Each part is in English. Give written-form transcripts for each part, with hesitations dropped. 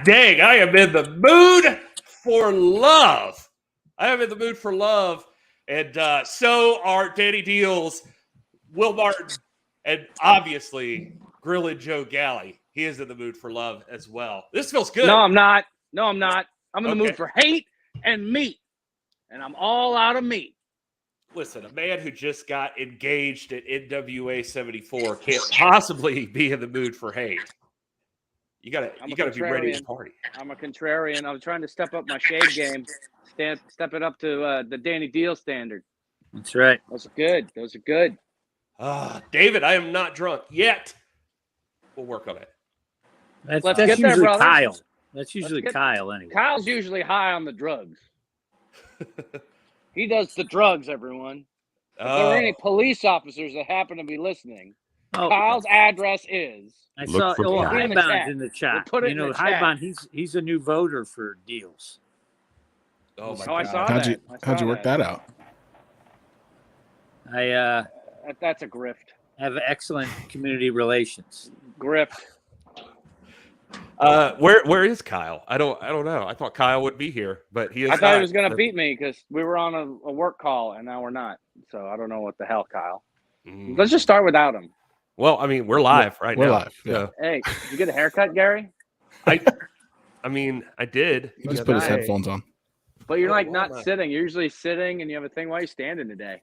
dang, I am in the mood for love. I am in the mood for love. And so are Danny Dealz, Wil Martin, and obviously Grillin' Joe Galli. He is in the mood for love as well. This feels good. No, I'm not. I'm in the mood for hate and meat. And I'm all out of meat. Listen, a man who just got engaged at NWA 74 can't possibly be in the mood for hate. You gotta be ready to party. I'm a contrarian. I'm trying to step up my shade game, step it up to the Danny Dealz standard. That's right. Those are good. David, I am not drunk yet. We'll work on it. That's usually Kyle. That's usually Kyle anyway. Kyle's usually high on the drugs. He does the drugs, everyone. If there are any police officers that happen to be listening, Kyle's address is. I saw Highbound's in the chat. Highbound, he's a new voter for Dealz. Oh my God! I saw that. How'd you work that out? That's a grift. Have excellent community relations. Grift. Where is Kyle? I don't know. I thought Kyle would be here, but he is. I thought he was going to beat me because we were on a work call and now we're not. So I don't know what the hell, Kyle. Let's just start without him. Well, I mean, we're live right now. We're live. Yeah. Hey, did you get a haircut, Gary? I did. He just put his headphones on. But you're not sitting. You're usually sitting, and you have a thing while you're standing today.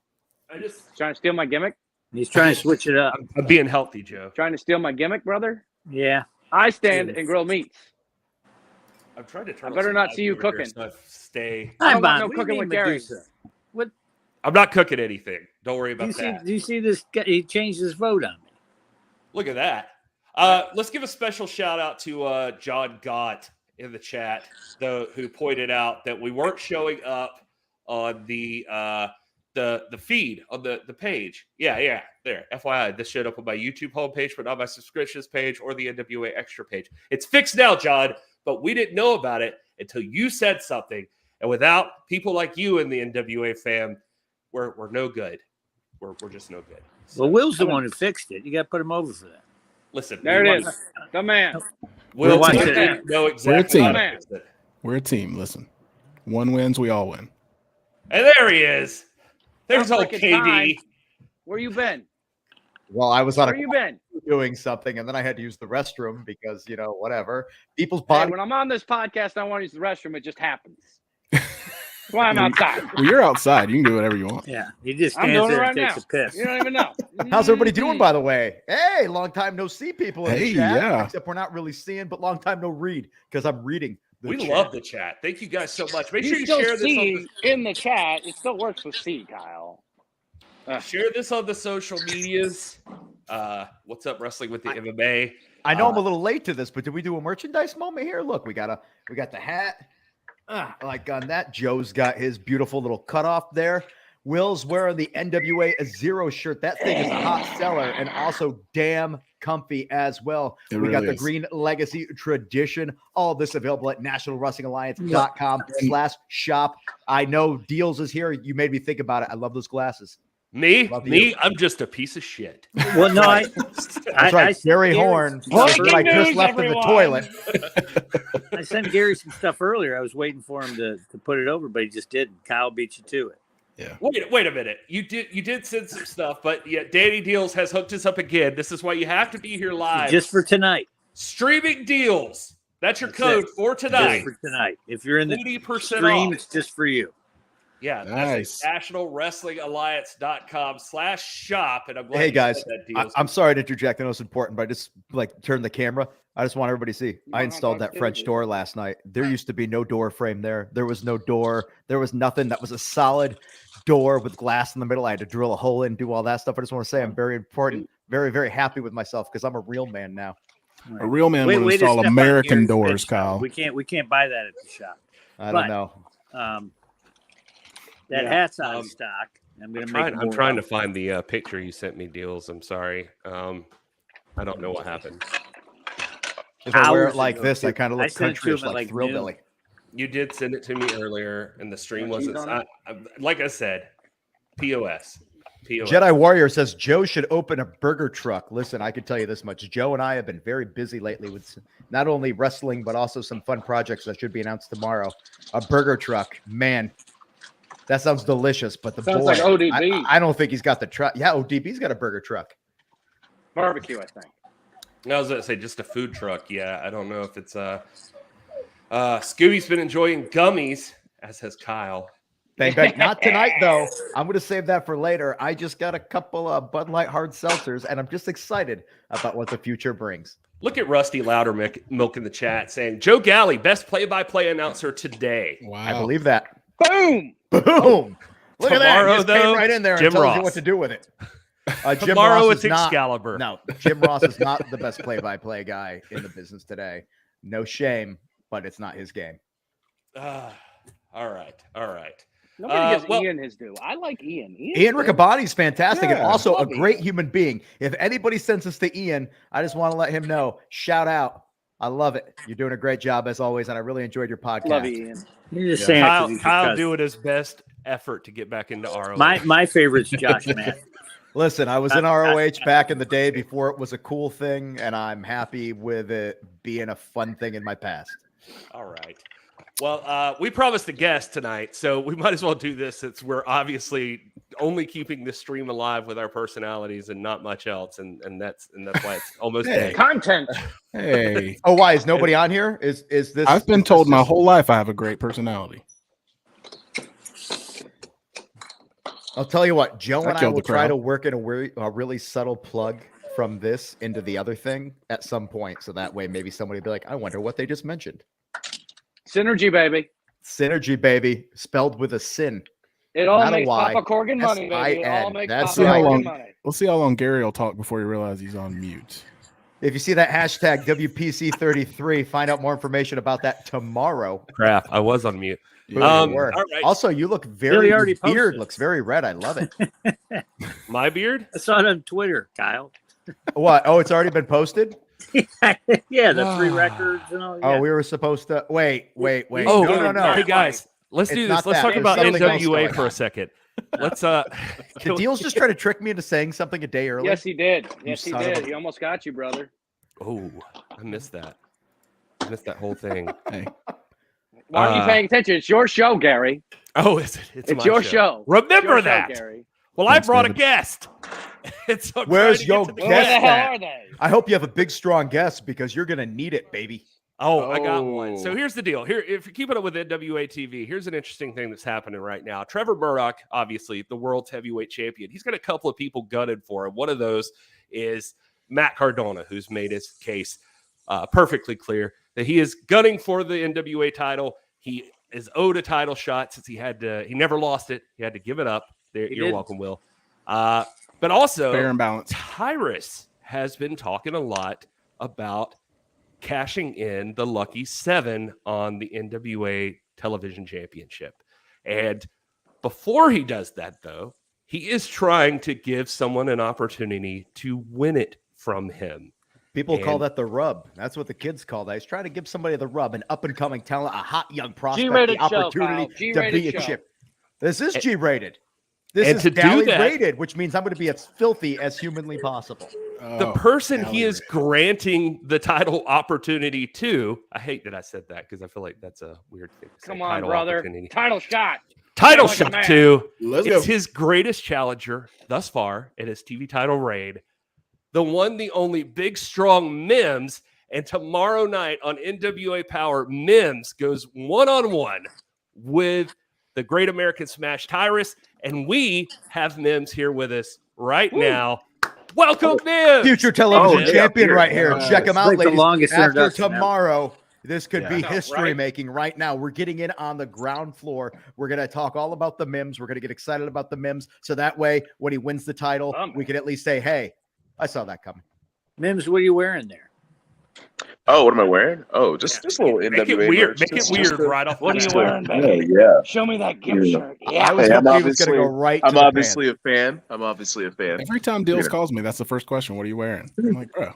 I just trying to steal my gimmick. He's trying to switch it up. I'm being healthy, Joe. Trying to steal my gimmick, brother. Yeah. I stand and grill meats. I'm trying to turn. I better not see you cooking. So stay. I don't want no cooking with Gary. What? I'm not cooking anything. Don't worry about that. Do you see this? He changed his vote on me. Look at that. Let's give a special shout out to John Gott in the chat, who pointed out that we weren't showing up on the feed on the page. Yeah, there. FYI, this showed up on my YouTube homepage, but not my subscriptions page or the NWA Extra page. It's fixed now, John, but we didn't know about it until you said something. And without people like you in the NWA fam, we're no good. We're just no good. Well, Will's the one who fixed it. You got to put him over for that. Listen, there it is. The man. Will We're a team. We're a team. Listen, one wins, we all win. And there he is. There's old KD. Where you been? Well, I was on doing something, and then I had to use the restroom because, whatever. People's body. Hey, when I'm on this podcast, I want to use the restroom. It just happens. That's why I'm outside. Well, you're outside. You can do whatever you want. Yeah, he just stands there and takes a piss. You don't even know. How's everybody doing, by the way? Hey, long time no see, people in the chat. Yeah. Except we're not really seeing, but long time no read because I'm reading. We love the chat. Thank you guys so much. Make sure you share this in the chat. It still works with C, Kyle. Share this on the social medias. What's up, Wrestling with the MMA? I know I'm a little late to this, but did we do a merchandise moment here? Look, we got the hat. Like on that, Joe's got his beautiful little cutoff there. Will's wearing the NWA Zero shirt. That thing is a hot seller and also damn comfy as well. We got the Green Legacy Tradition. All of this available at nationalwrestlingalliance.com/shop. I know Dealz is here. You made me think about it. I love those glasses. Me? I'm just a piece of shit. Well, no, that's right. Gary Horne. I just left in the toilet. I sent Gary some stuff earlier. I was waiting for him to put it over, but he just didn't. Kyle beat you to it. Yeah. Wait a minute. You did send some stuff, but Danny Dealz has hooked us up again. This is why you have to be here live. Just for tonight. Streaming Dealz. That's your code for tonight. Just for tonight. If you're in the 80% stream, off. It's just for you. Yeah, nice. That's nationalwrestlingalliance.com/shop. And I'm glad hey guys, that I'm sorry to interject. I know it's important, but I just turn the camera. I just want everybody to see. I installed that French door last night. There used to be no door frame there. There was no door. There was nothing. That was a solid door with glass in the middle. I had to drill a hole in, do all that stuff. I just want to say I'm very important, very, very happy with myself because I'm a real man now. A real man would install American doors, Kyle. We can't buy that at the shop. I don't know. That hat's out of stock. I'm trying to find the picture you sent me, Dealz. I'm sorry. I don't know what happened. If I wear it like this, I kind of look country like Thrillbilly. You did send it to me earlier, and the stream wasn't. Like I said, POS. Jedi Warrior says Joe should open a burger truck. Listen, I can tell you this much. Joe and I have been very busy lately with not only wrestling, but also some fun projects that should be announced tomorrow. A burger truck. Man, that sounds delicious. But the Sounds boy, like ODB. I don't think he's got the truck. Yeah, ODB's got a burger truck. Barbecue, I think. I was going to say just a food truck. Yeah, I don't know if it's Scooby's been enjoying gummies, as has Kyle. Bang, bang. Not tonight, though. I'm going to save that for later. I just got a couple of Bud Light hard seltzers, and I'm just excited about what the future brings. Look at Rusty Loudermilk in the chat saying, Joe Galli, best play-by-play announcer today. Wow. I believe that. Boom! Boom! Look Tomorrow, at that. He just came though, right in there Jim and tells Ross. you what to do with it. Jim Tomorrow Ross it's is not, Excalibur. No, Jim Ross is not the best play-by-play guy in the business today. No shame, but it's not his game. All right. Nobody gives Ian his due. I like Ian. Ian Riccaboni's fantastic and Yeah, also a love great Ian. human being. If anybody sends us to Ian, I just want to let him know. Shout out. I love it. You're doing a great job as always, and I really enjoyed your podcast. Love you, Ian. You're just saying Kyle, it 'cause he's your Kyle cousin. doing his best effort to get back into ROH. My favorite's Josh Matt. Listen, I was in ROH back in the day before it was a cool thing, and I'm happy with it being a fun thing in my past. All right. Well, we promised a guest tonight, so we might as well do this since we're obviously only keeping this stream alive with our personalities and not much else, and that's why it's almost day. Content. Hey, Oh, why is nobody on here? Is this? I've been is told this my just- whole life I have a great personality. I'll tell you what, Joe and I killed will the try crowd. to work in a really subtle plug from this into the other thing at some point, so that way maybe somebody will be like, "I wonder what they just mentioned." Synergy, baby. Synergy, baby, spelled with a sin. It all Not a makes Y. Papa Corgan money, baby. It all S-I-N. makes That's Papa right. Corgan money. We'll see how long Gary will talk before he realizes he's on mute. If you see that hashtag WPC33, find out more information about that tomorrow. Crap, I was on mute. Boom, All you were. right. Also, you look Billy very. already Your beard posted. looks very red. I love it. My beard? I saw it on Twitter, Kyle. What? Oh, it's already been posted. Yeah, the 3 records and all. Oh, Yeah. we were supposed to wait. Oh, No. Hey guys, let's It's do not this. Let's that. talk There's about something else NWA going for on. a second. Let's Did Dealz just try to trick me into saying something a day early? Yes, he did. Yes, he son of a- did. He almost got you, brother. Oh, I missed that. I missed that whole thing. Hey, Why aren't you paying attention? It's your show, Gary. Oh, is it? It's my your show. Remember It's your show, that. Gary. Well, Thanks, I brought a David. guest. And so I'm Where's trying to your get to the Well, where the Guess hell that. are they? I hope you have a big, strong guest because you're gonna need it, baby. Oh, I got one. So Oh. here's the deal. Here, if you're keeping up with NWA TV, here's an interesting thing that's happening right now. Trevor Murdoch, obviously the world's heavyweight champion, he's got a couple of people gunning for him. One of those is Matt Cardona, who's made his case perfectly clear that he is gunning for the NWA title. He is owed a title shot since he never lost it. He had to give it up. You're didn't. welcome, Will. But also, fair and balanced. Tyrus has been talking a lot about cashing in the Lucky 7 on the NWA Television Championship. And before he does that, though, he is trying to give someone an opportunity to win it from him. People call And- that the rub. That's what the kids call that. He's trying to give somebody the rub, an up and coming talent, a hot young prospect, G-rated the show, opportunity Kyle. to G-rated be a show. chip. This is And- G-rated. This and is to do Galli that- rated, which means I'm going to be as filthy as humanly possible. The Oh, person Galli he is granting the title opportunity to, I hate that I said that because I feel like that's a weird thing to say. Come on, title brother. opportunity. Title shot. Title Like a shot man. to. Let's It's go. his greatest challenger thus far in his TV title reign. The one, the only big, strong Mims. And tomorrow night on NWA Powerrr, Mims goes one-on-one with the Great American Smash Tyrus. And we have Mims here with us right now. Welcome, Mims. Future television yeah, champion here. right here. Check him It's out, like the ladies. longest After introduction ever. tomorrow, this could be I know, history right? making right now. We're getting in on the ground floor. We're going to talk all about the Mims. We're going to get excited about the Mims. So that way, when he wins the title, we can at least say, hey, I saw that coming. Mims, what are you wearing there? Oh, what am I wearing? Oh, just a little NWA. Make it weird. merch. Make it Just weird a- right off. What are the you bat. wearing, baby? Yeah. Show me that gift Yeah. shirt. I Yeah. was Hey, I'm hoping he was going to go obviously- right to I'm Japan. obviously a fan. I'm obviously a fan. Every time Dealz Yeah. calls me, that's the first question. What are you wearing? I'm like, bro.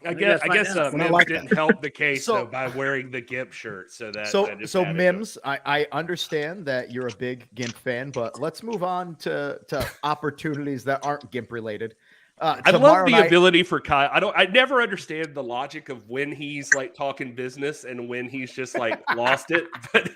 I guess Mims didn't help the case So- though by wearing the GIMP shirt. So that So, that just so added to it. Mims, I understand that you're a big GIMP fan, but let's move on to opportunities that aren't GIMP related. I love the ability for Kyle. I never understand the logic of when he's like talking business and when he's just like lost it. But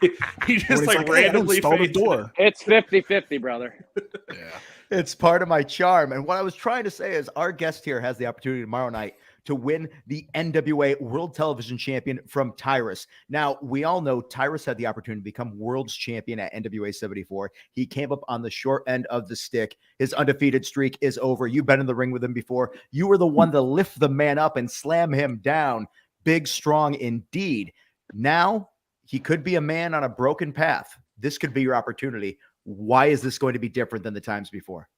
he just When he's like "Hey, I randomly installed a fades it. door. It's 50-50, brother. Yeah. It's part of my charm. And what I was trying to say is our guest here has the opportunity tomorrow night to win the NWA World Television Champion from Tyrus. Now, we all know Tyrus had the opportunity to become World's Champion at NWA 74. He came up on the short end of the stick. His undefeated streak is over. You've been in the ring with him before. You were the one to lift the man up and slam him down. Big, strong indeed. Now, he could be a man on a broken path. This could be your opportunity. Why is this going to be different than the times before?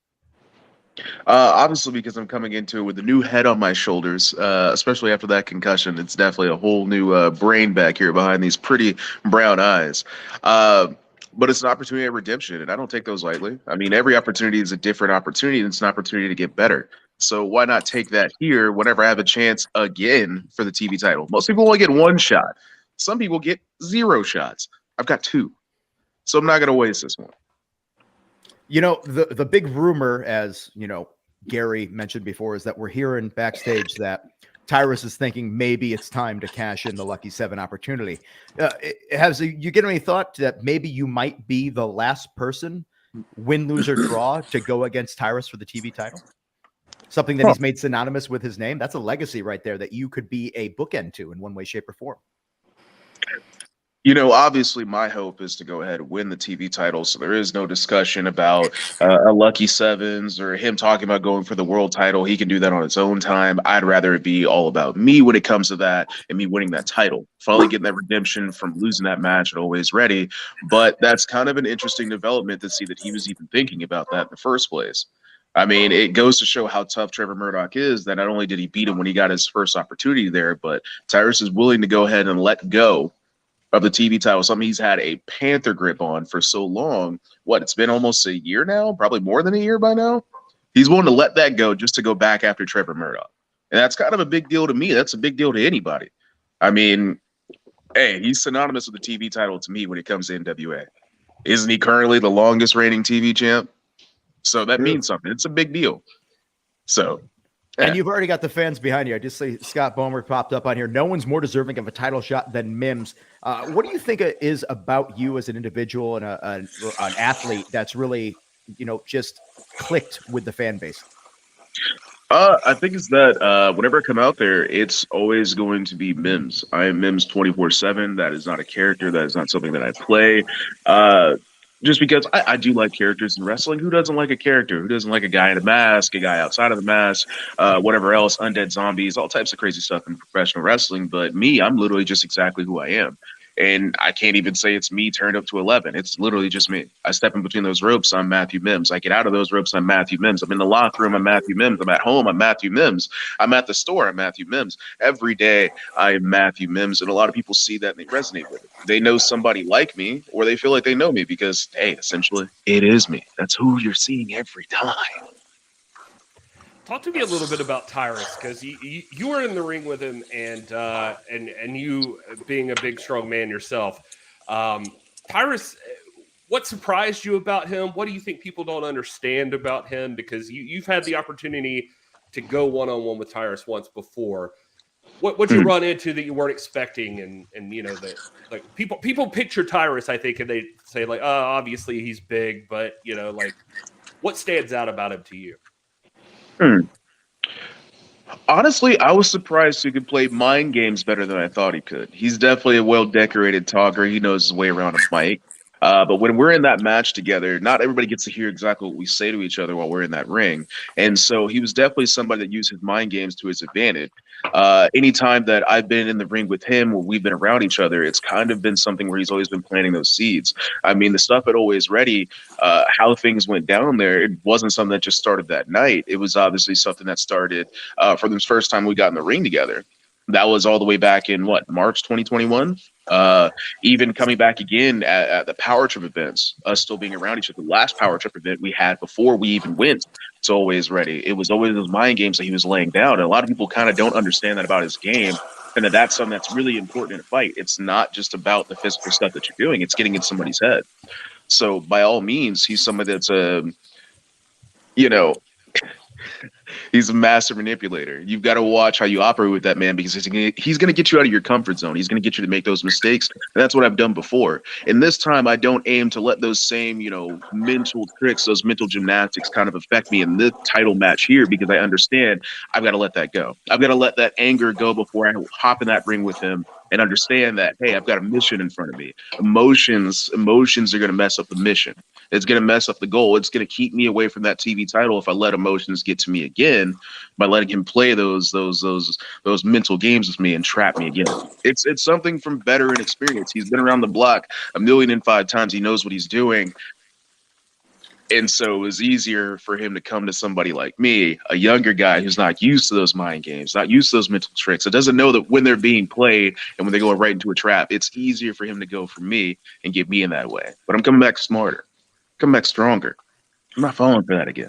Obviously, because I'm coming into it with a new head on my shoulders, especially after that concussion. It's definitely a whole new brain back here behind these pretty brown eyes. But it's an opportunity of redemption, and I don't take those lightly. I mean, every opportunity is a different opportunity, and it's an opportunity to get better. So why not take that here whenever I have a chance again for the TV title? Most people only get one shot. Some people get 0 shots. I've got 2. So I'm not going to waste this one. You know, the big rumor, as you know, Gary mentioned before, is that we're hearing backstage that Tyrus is thinking maybe it's time to cash in the Lucky 7 opportunity. You get any thought that maybe you might be the last person, win, lose, or draw, to go against Tyrus for the TV title? Something that he's made synonymous with his name. That's a legacy right there that you could be a bookend to in one way, shape, or form. You know, obviously, my hope is to go ahead and win the TV title. So there is no discussion about a Lucky Sevens or him talking about going for the world title. He can do that on his own time. I'd rather it be all about me when it comes to that and me winning that title. Finally getting that redemption from losing that match at Always Ready. But that's kind of an interesting development to see that he was even thinking about that in the first place. I mean, it goes to show how tough Trevor Murdoch is, that not only did he beat him when he got his first opportunity there, but Tyrus is willing to go ahead and let go of the TV title, something he's had a Panther grip on for so long. What, it's been almost a year now, probably more than a year by now. He's willing to let that go just to go back after Trevor Murdoch. And that's kind of a big deal to me. That's a big deal to anybody. I mean, hey, he's synonymous with the TV title to me when it comes to NWA. Isn't he currently the longest reigning TV champ? So that means something. It's a big deal. So, and you've already got the fans behind you. I just see Scott Bomer popped up on here. No one's more deserving of a title shot than Mims. What do you think it is about you as an individual and an athlete that's really, you know, just clicked with the fan base? I think it's that whenever I come out there, it's always going to be Mims. I am Mims 24/7. That is not a character. That is not something that I play. Just because I do like characters in wrestling. Who doesn't like a character? Who doesn't like a guy in a mask, a guy outside of the mask, whatever else, undead zombies, all types of crazy stuff in professional wrestling. But me, I'm literally just exactly who I am. And I can't even say it's me turned up to 11. It's literally just me. I step in between those ropes, I'm Matthew Mims. I get out of those ropes, I'm Matthew Mims. I'm in the locker room, I'm Matthew Mims. I'm at home, I'm Matthew Mims. I'm at the store, I'm Matthew Mims. Every day, I am Matthew Mims. And a lot of people see that and they resonate with it. They know somebody like me, or they feel like they know me because, hey, essentially, it is me. That's who you're seeing every time. Talk to me a little bit about Tyrus, because you were in the ring with him, and you being a big, strong man yourself. Tyrus, what surprised you about him? What do you think people don't understand about him? Because you've had the opportunity to go one-on-one with Tyrus once before. What'd you run into that you weren't expecting? And you know, that like people picture Tyrus, I think, and they say like, oh, obviously he's big, but you know, like, what stands out about him to you? Honestly, I was surprised he could play mind games better than I thought he could. He's definitely a well-decorated talker. He knows his way around a mic. But when we're in that match together, not everybody gets to hear exactly what we say to each other while we're in that ring. And so he was definitely somebody that used his mind games to his advantage. Anytime that I've been in the ring with him or we've been around each other, it's kind of been something where he's always been planting those seeds. I mean, the stuff at Always Ready, how things went down there, it wasn't something that just started that night. It was obviously something that started from the first time we got in the ring together. That was all the way back in March 2021. Even coming back again at the Power Trip events, us still being around each other. The last Power Trip event we had before we even went It's always ready. It was always those mind games that he was laying down. And a lot of people kind of don't understand that about his game. And that's something that's really important in a fight. It's not just about the physical stuff that you're doing. It's getting in somebody's head. So by all means, he's somebody that's he's a master manipulator. You've got to watch how you operate with that man, because he's going to get you out of your comfort zone. He's going to get you to make those mistakes. And that's what I've done before. And this time I don't aim to let those same, mental tricks, those mental gymnastics kind of affect me in this title match here, because I understand I've got to let that go. I've got to let that anger go before I hop in that ring with him and understand that, hey, I've got a mission in front of me. Emotions are going to mess up the mission. It's going to mess up the goal. It's going to keep me away from that TV title if I let emotions get to me again by letting him play those mental games with me and trap me again. It's something from veteran experience. He's been around the block 1,005 times. He knows what he's doing. And so it was easier for him to come to somebody like me, a younger guy who's not used to those mind games, not used to those mental tricks. It doesn't know that when they're being played and when they're going right into a trap, it's easier for him to go for me and get me in that way. But I'm coming back smarter, come back stronger. I'm not falling for that again.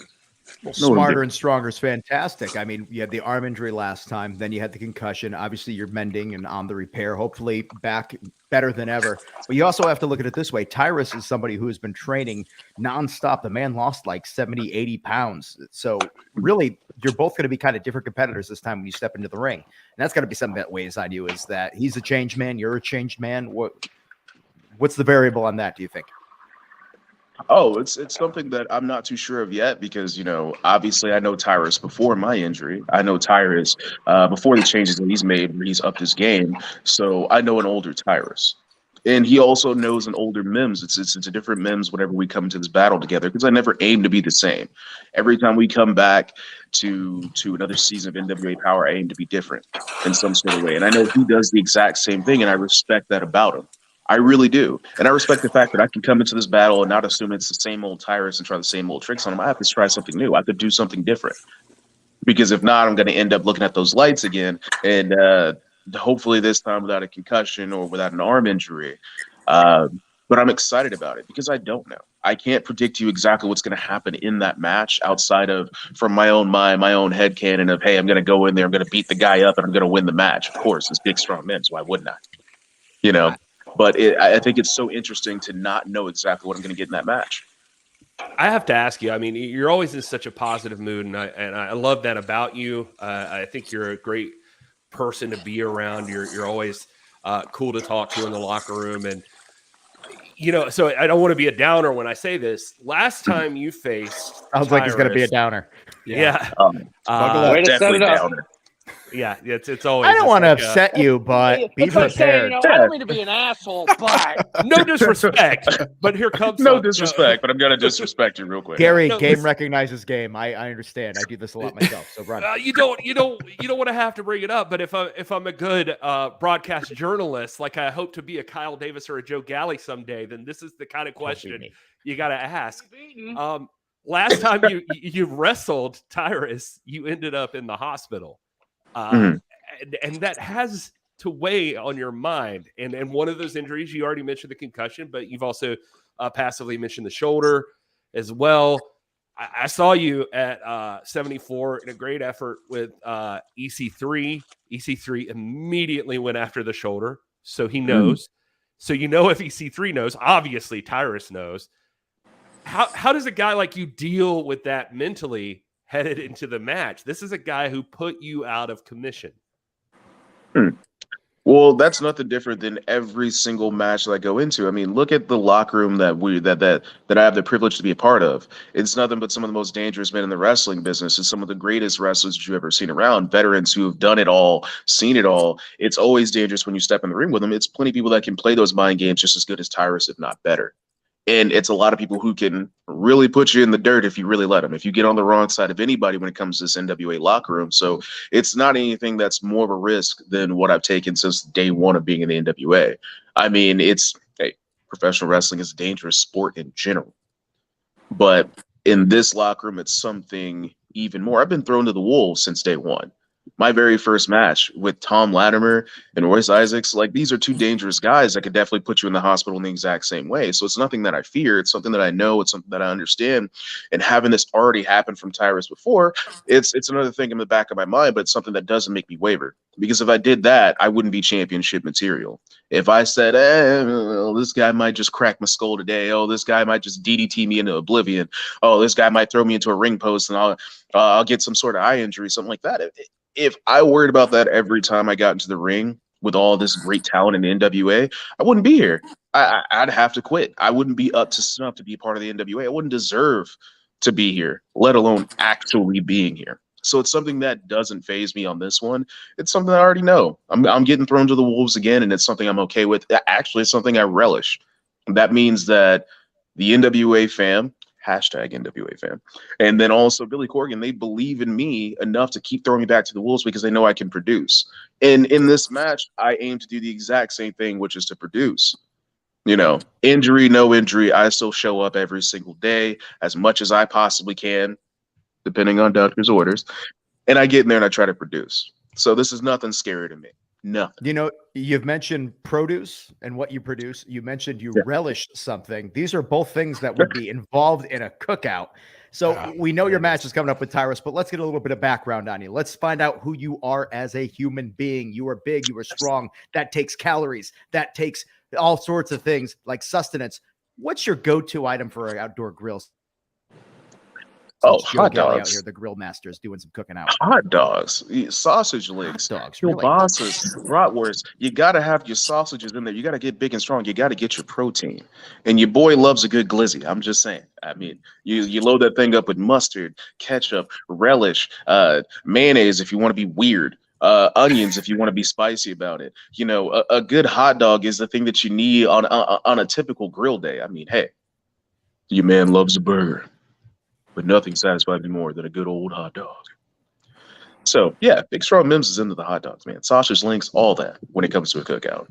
Well, smarter and stronger is fantastic. I mean, you had the arm injury last time, then you had the concussion. Obviously, you're mending and on the repair, hopefully back better than ever. But you also have to look at it this way. Tyrus is somebody who has been training nonstop. The man lost like 70, 80 pounds. So really, you're both going to be kind of different competitors this time when you step into the ring. And that's got to be something that weighs on you, is that he's a changed man, you're a changed man. What's the variable on that, do you think? Oh, it's something that I'm not too sure of yet, because, obviously I know Tyrus before my injury. I know Tyrus before the changes that he's made, where he's upped his game. So I know an older Tyrus. And he also knows an older Mims. It's a different Mims whenever we come into this battle together, because I never aim to be the same. Every time we come back to another season of NWA Powerrr, I aim to be different in some sort of way. And I know he does the exact same thing, and I respect that about him. I really do. And I respect the fact that I can come into this battle and not assume it's the same old Tyrus and try the same old tricks on him. I have to try something new. I have to do something different. Because if not, I'm going to end up looking at those lights again. And hopefully this time without a concussion or without an arm injury. But I'm excited about it, because I don't know. I can't predict to you exactly what's going to happen in that match outside of from my own mind, my own headcanon of, hey, I'm going to go in there, I'm going to beat the guy up, and I'm going to win the match. Of course, it's big, strong men, so why wouldn't I? But I think it's so interesting to not know exactly what I'm going to get in that match. I have to ask you, I mean, you're always in such a positive mood, and I love that about you. I think you're a great person to be around. You're always cool to talk to in the locker room. And, so I don't want to be a downer when I say this. Last time you faced I was like, it's going to be a downer. Yeah. Way to set it up. Downer. Yeah, it's always. I don't want to upset you, but be prepared. I don't mean to be an asshole, but no disrespect. But here comes no disrespect, but I'm gonna disrespect you real quick. Gary, game recognizes game. I understand. I do this a lot myself. So run. You don't want to have to bring it up. But if I'm a good broadcast journalist, like I hope to be a Kyle Davis or a Joe Galli someday, then this is the kind of question you got to ask. Last time you wrestled Tyrus, you ended up in the hospital. And that has to weigh on your mind. And one of those injuries, you already mentioned the concussion, but you've also passively mentioned the shoulder as well. I saw you at 74 in a great effort with EC3. EC3 immediately went after the shoulder, so he knows. So if EC3 knows, obviously Tyrus knows. How does a guy like you deal with that mentally headed into the match? This is a guy who put you out of commission. Well, that's nothing different than every single match that I go into. I mean, look at the locker room that I have the privilege to be a part of. It's nothing but some of the most dangerous men in the wrestling business, and some of the greatest wrestlers that you've ever seen around, veterans who have done it all, seen it all. It's always dangerous when you step in the ring with them. It's plenty of people that can play those mind games just as good as Tyrus, if not better. And it's a lot of people who can really put you in the dirt if you really let them, if you get on the wrong side of anybody when it comes to this NWA locker room. So it's not anything that's more of a risk than what I've taken since day one of being in the NWA. I mean, professional wrestling is a dangerous sport in general. But in this locker room, it's something even more. I've been thrown to the wolves since day one. my very first match with Tom Latimer and Royce Isaacs, like these are two dangerous guys that could definitely put you in the hospital in the exact same way. So it's nothing that I fear. It's something that I know. It's something that I understand. And having this already happen from Tyrus before, it's another thing in the back of my mind, but it's something that doesn't make me waver. Because if I did that, I wouldn't be championship material. If I said, well, this guy might just crack my skull today. Oh, this guy might just DDT me into oblivion. Oh, this guy might throw me into a ring post and I'll get some sort of eye injury, something like that. If I worried about that every time I got into the ring with all this great talent in the NWA, I wouldn't be here. I'd have to quit. I wouldn't be up to snuff to be part of the NWA. I wouldn't deserve to be here, let alone actually being here. So it's something that doesn't faze me on this one. It's something I already know. I'm getting thrown to the wolves again, and it's something I'm okay with. Actually, it's something I relish. That means that the NWA fam, hashtag NWA fam, and then also Billy Corgan, they believe in me enough to keep throwing me back to the wolves because they know I can produce. And in this match, I aim to do the exact same thing, which is to produce. You know, injury, no injury, I still show up every single day as much as I possibly can, depending on doctor's orders. And I get in there and I try to produce. So this is nothing scary to me. Nothing. You know, you've mentioned produce and what you produce. You mentioned you relish something. These are both things that would be involved in a cookout. So we know your match is coming up with Tyrus, but let's get a little bit of background on you. Let's find out who you are as a human being. You are big. You are strong. That takes calories. That takes all sorts of things like sustenance. What's your go-to item for outdoor grills? Hot Galli dogs. out here, the grill master is doing some cooking out. Hot dogs, sausage links, kielbasa's, bratwurst. You got to have your sausages in there. You got to get big and strong. You got to get your protein. And your boy loves a good glizzy. I'm just saying. I mean, you load that thing up with mustard, ketchup, relish, mayonnaise if you want to be weird. Onions if you want to be spicy about it. You know, a good hot dog is the thing that you need on a typical grill day. I mean, hey, your man loves a burger, but nothing satisfies me more than a good old hot dog. So yeah, Big Strong Mims is into the hot dogs, man. Sausage links, all that when it comes to a cookout.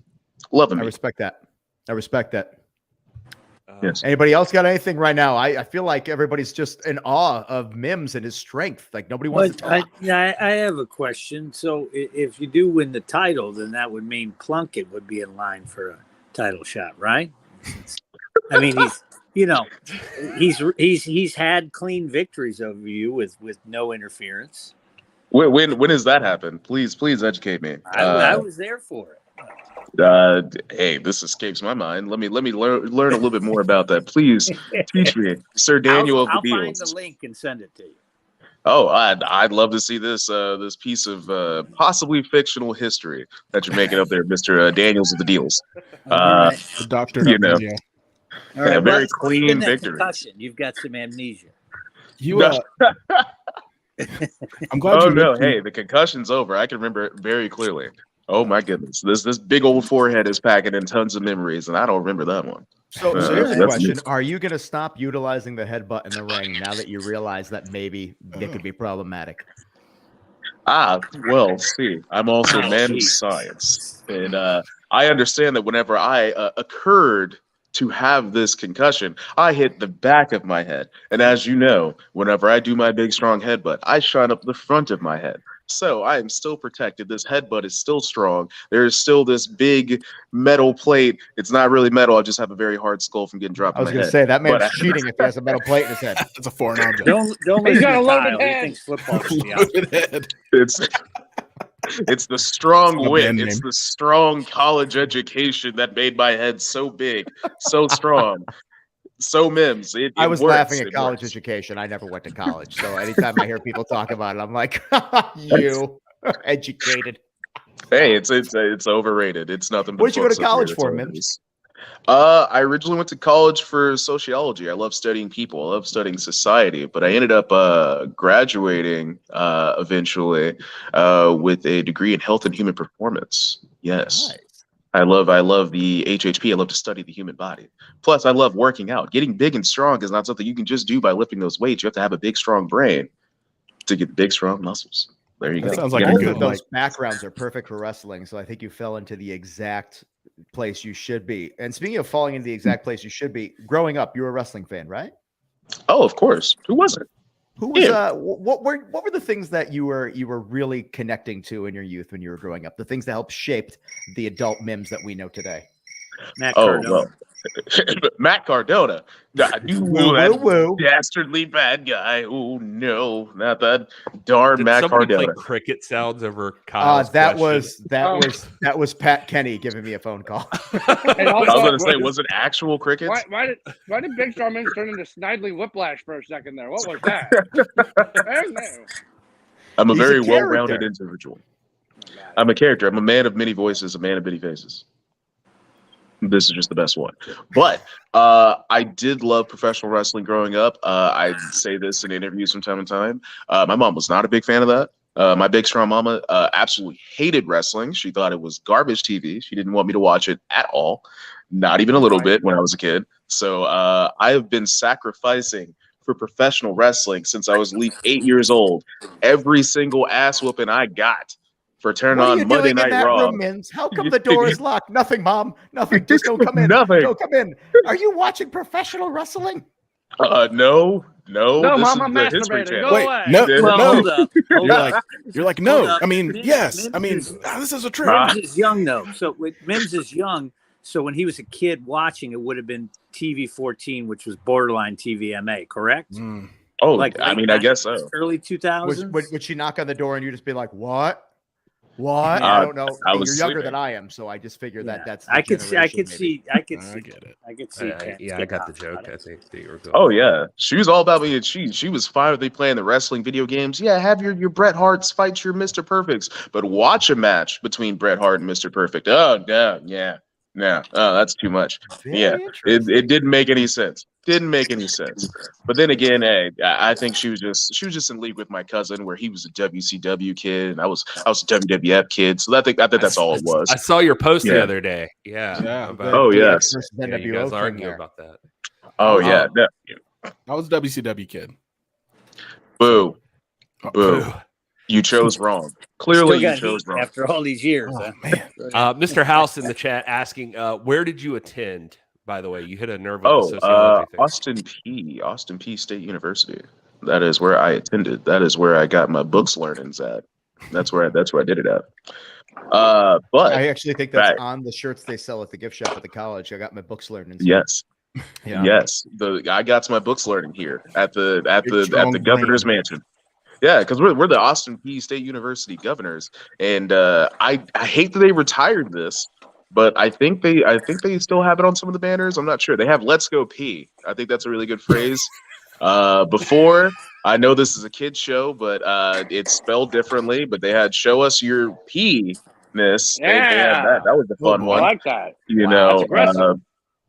Loving me. I respect that. I respect that. Yes. Anybody else got anything right now? I feel like everybody's just in awe of Mims and his strength. Like nobody wants to talk. I have a question. So if you do win the title, then that would mean Plunkett would be in line for a title shot, right? I mean, he's had clean victories over you with no interference. When does that happen? Please educate me. I was there for it. Hey, this escapes my mind. Let me learn a little bit more about that. Please teach me, Sir Daniel of the Dealz. I'll find the link and send it to you. Oh, I'd love to see this piece of possibly fictional history that you're making up there, Mr. Daniels of the Dealz. The doctor, you know, all right, very clean victory. Concussion. You've got some amnesia. I'm glad. Oh no! Hey, the concussion's over. I can remember it very clearly. Oh my goodness, this big old forehead is packing in tons of memories, and I don't remember that one. So here's the question: are you going to stop utilizing the headbutt in the ring now that you realize that maybe it could be problematic? Well, see, I'm also a man of science, and I understand that whenever I occurred to have this concussion, I hit the back of my head, and as you know, whenever I do my big strong headbutt, I shine up the front of my head. So I am still protected. This headbutt is still strong. There is still this big metal plate. It's not really metal. I just have a very hard skull from getting dropped. I was going to say that man's cheating if he has a metal plate in his head. It's a foreign object. Don't He's got a Kyle. loaded He head. thinks football should be out. It's the strong wit. band It's name. the strong college education that made my head so big, so strong, so Mims. I was works. laughing at It college works. education. I never went to college. So anytime I hear people talk about it, I'm like, you educated. Hey, it's overrated. It's nothing. But What did you go to books up college here. for, It's all it Mims? is. I originally went to college for sociology. I love studying people. I love studying society. But I ended up graduating eventually with a degree in health and human performance. Yes. Nice. I love the HHP. I love to study the human body. Plus, I love working out. Getting big and strong is not something you can just do by lifting those weights. You have to have a big, strong brain to get big, strong muscles. There you go. That sounds like Yeah. a Both good of those backgrounds are perfect for wrestling. So I think you fell into the exact place you should be. And speaking of falling into the exact place you should be, growing up, you were a wrestling fan, right? Oh, of course. Who wasn't? Who was what were the things that you were really connecting to in your youth when you were growing up? The things that helped shape the adult Mims that we know today. Matt Cardona. Well, Matt Cardona. That dastardly bad guy. Oh no, not that darn Did Matt somebody Cardona. play cricket sounds over Kyle's that question? was Pat Kenny giving me a phone call. And I also, was going to say, was it actual crickets? why did Big Strong Mims turn into Snidely Whiplash for a second there? What was that? I'm a He's a very character. well-rounded individual. I'm a character. I'm a man of many voices, a man of many faces. This is just the best one. But I did love professional wrestling growing up. I say this in interviews from time to time. My mom was not a big fan of that. My big strong mama absolutely hated wrestling. She thought it was garbage TV. She didn't want me to watch it at all, not even a little bit when I was a kid. So I have been sacrificing for professional wrestling since I was at least 8 years old. Every single ass whooping I got for turning What are on you Monday doing Night in that Raw. room, Mims? How come the door is locked? Nothing, Mom. Nothing. Just don't come in. Nothing. Don't come in. Are you watching professional wrestling? No. No, This Mom, I'm is the History masturbating. Channel. Go Wait, away. no, Yeah. Well, no. hold up. You're like, Hold no. up. I mean, Mims- yes. Mims I mean, is- this is a trick. Mims is young though. So Mims is young. So when he was a kid watching, it would have been TV 14, which was borderline TVMA, correct? Mm. Oh, Like I late mean, I guess so. 90s, early 2000s. Would she knock on the door and you just be like, what? What? Yeah. I don't know. I You're was younger sleeping. than I am, so I just figured Yeah. that's. the I could see. I generation, could maybe. see. I could I see. get it. I could see. I got the joke. I think that you were going. Oh yeah, she was all about me, and she was fine with me playing the wrestling video games. Yeah, have your Bret Harts fight your Mr. Perfects, but watch a match between Bret Hart and Mr. Perfect. Oh no, no, oh that's too much. Very Yeah, interesting. it didn't make any sense. Didn't make any sense. But then again, hey, I think she was just in league with my cousin, where he was a WCW kid and I was a WWF kid. So I think that's all it was. I saw your post the Yeah. other day. Yeah. Yeah. About, Oh, DX yes. versus yeah, you NWO guys thing argue there. about that. Oh yeah, I was a WCW kid. boo, Oh, boo. boo. You chose wrong. Still Clearly, you got chose heat wrong. after all these years. Oh, huh? man. Mr. House in the chat asking, where did you attend? By the way, you hit a nerve with Oh, the sociology thing. Austin P State University. That is where I attended. That is where I got my books learnings at. That's where I did it at. But I actually think that's Right. on the shirts they sell at the gift shop at the college. I got my books learning. yes, Yeah. yes, I got my books learning here at the strong governor's brain. mansion. Yeah, because we're the Austin P State University governors, and I hate that they retired this. But I think they still have it on some of the banners. I'm not sure. They have "Let's Go P." I think that's a really good phrase. Before, I know this is a kid's show, but it's spelled differently. But they had "Show Us Your P-ness." They had that. That was the fun I one. like that. You Wow, know, that's aggressive.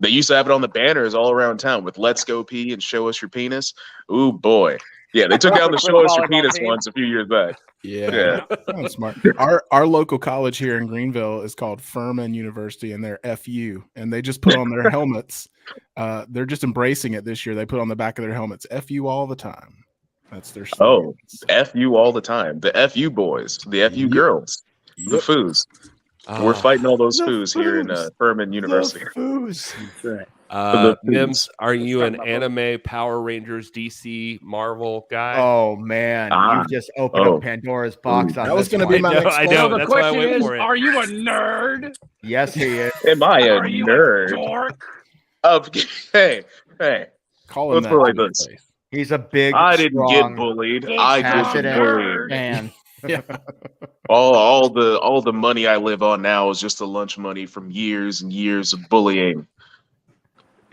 they used to have it on the banners all around town with "Let's Go P" and "Show Us Your Penis." Ooh boy, yeah, they took down the "Show Us Your Volleyball Penis" team. ones a few years back. Yeah. That's smart. Our local college here in Greenville is called Furman University, and they're FU, and they just put on their helmets. They're just embracing it this year. They put on the back of their helmets "FU all the time." That's their Oh, slogan. FU all the time. The FU boys, the FU Yep. girls, the Yep. foos. We're fighting all those The foos here in foos. Furman University. The foos. That's right. the Mims, are you an Talking about anime Power Rangers DC Marvel guy? Oh man, Ah. you just opened Oh. up Pandora's box on That was this gonna one. be my next I question. know. So the That's why I question went is, for it. are you a nerd? Yes, he is. Am I a Are you nerd? a dork? Hey, Call him Let's that. put it like to your this. face. He's a big, I didn't get strong, bullied. Big I passionate did passionate bullied. man. Yeah. All the money I live on now is just the lunch money from years and years of bullying.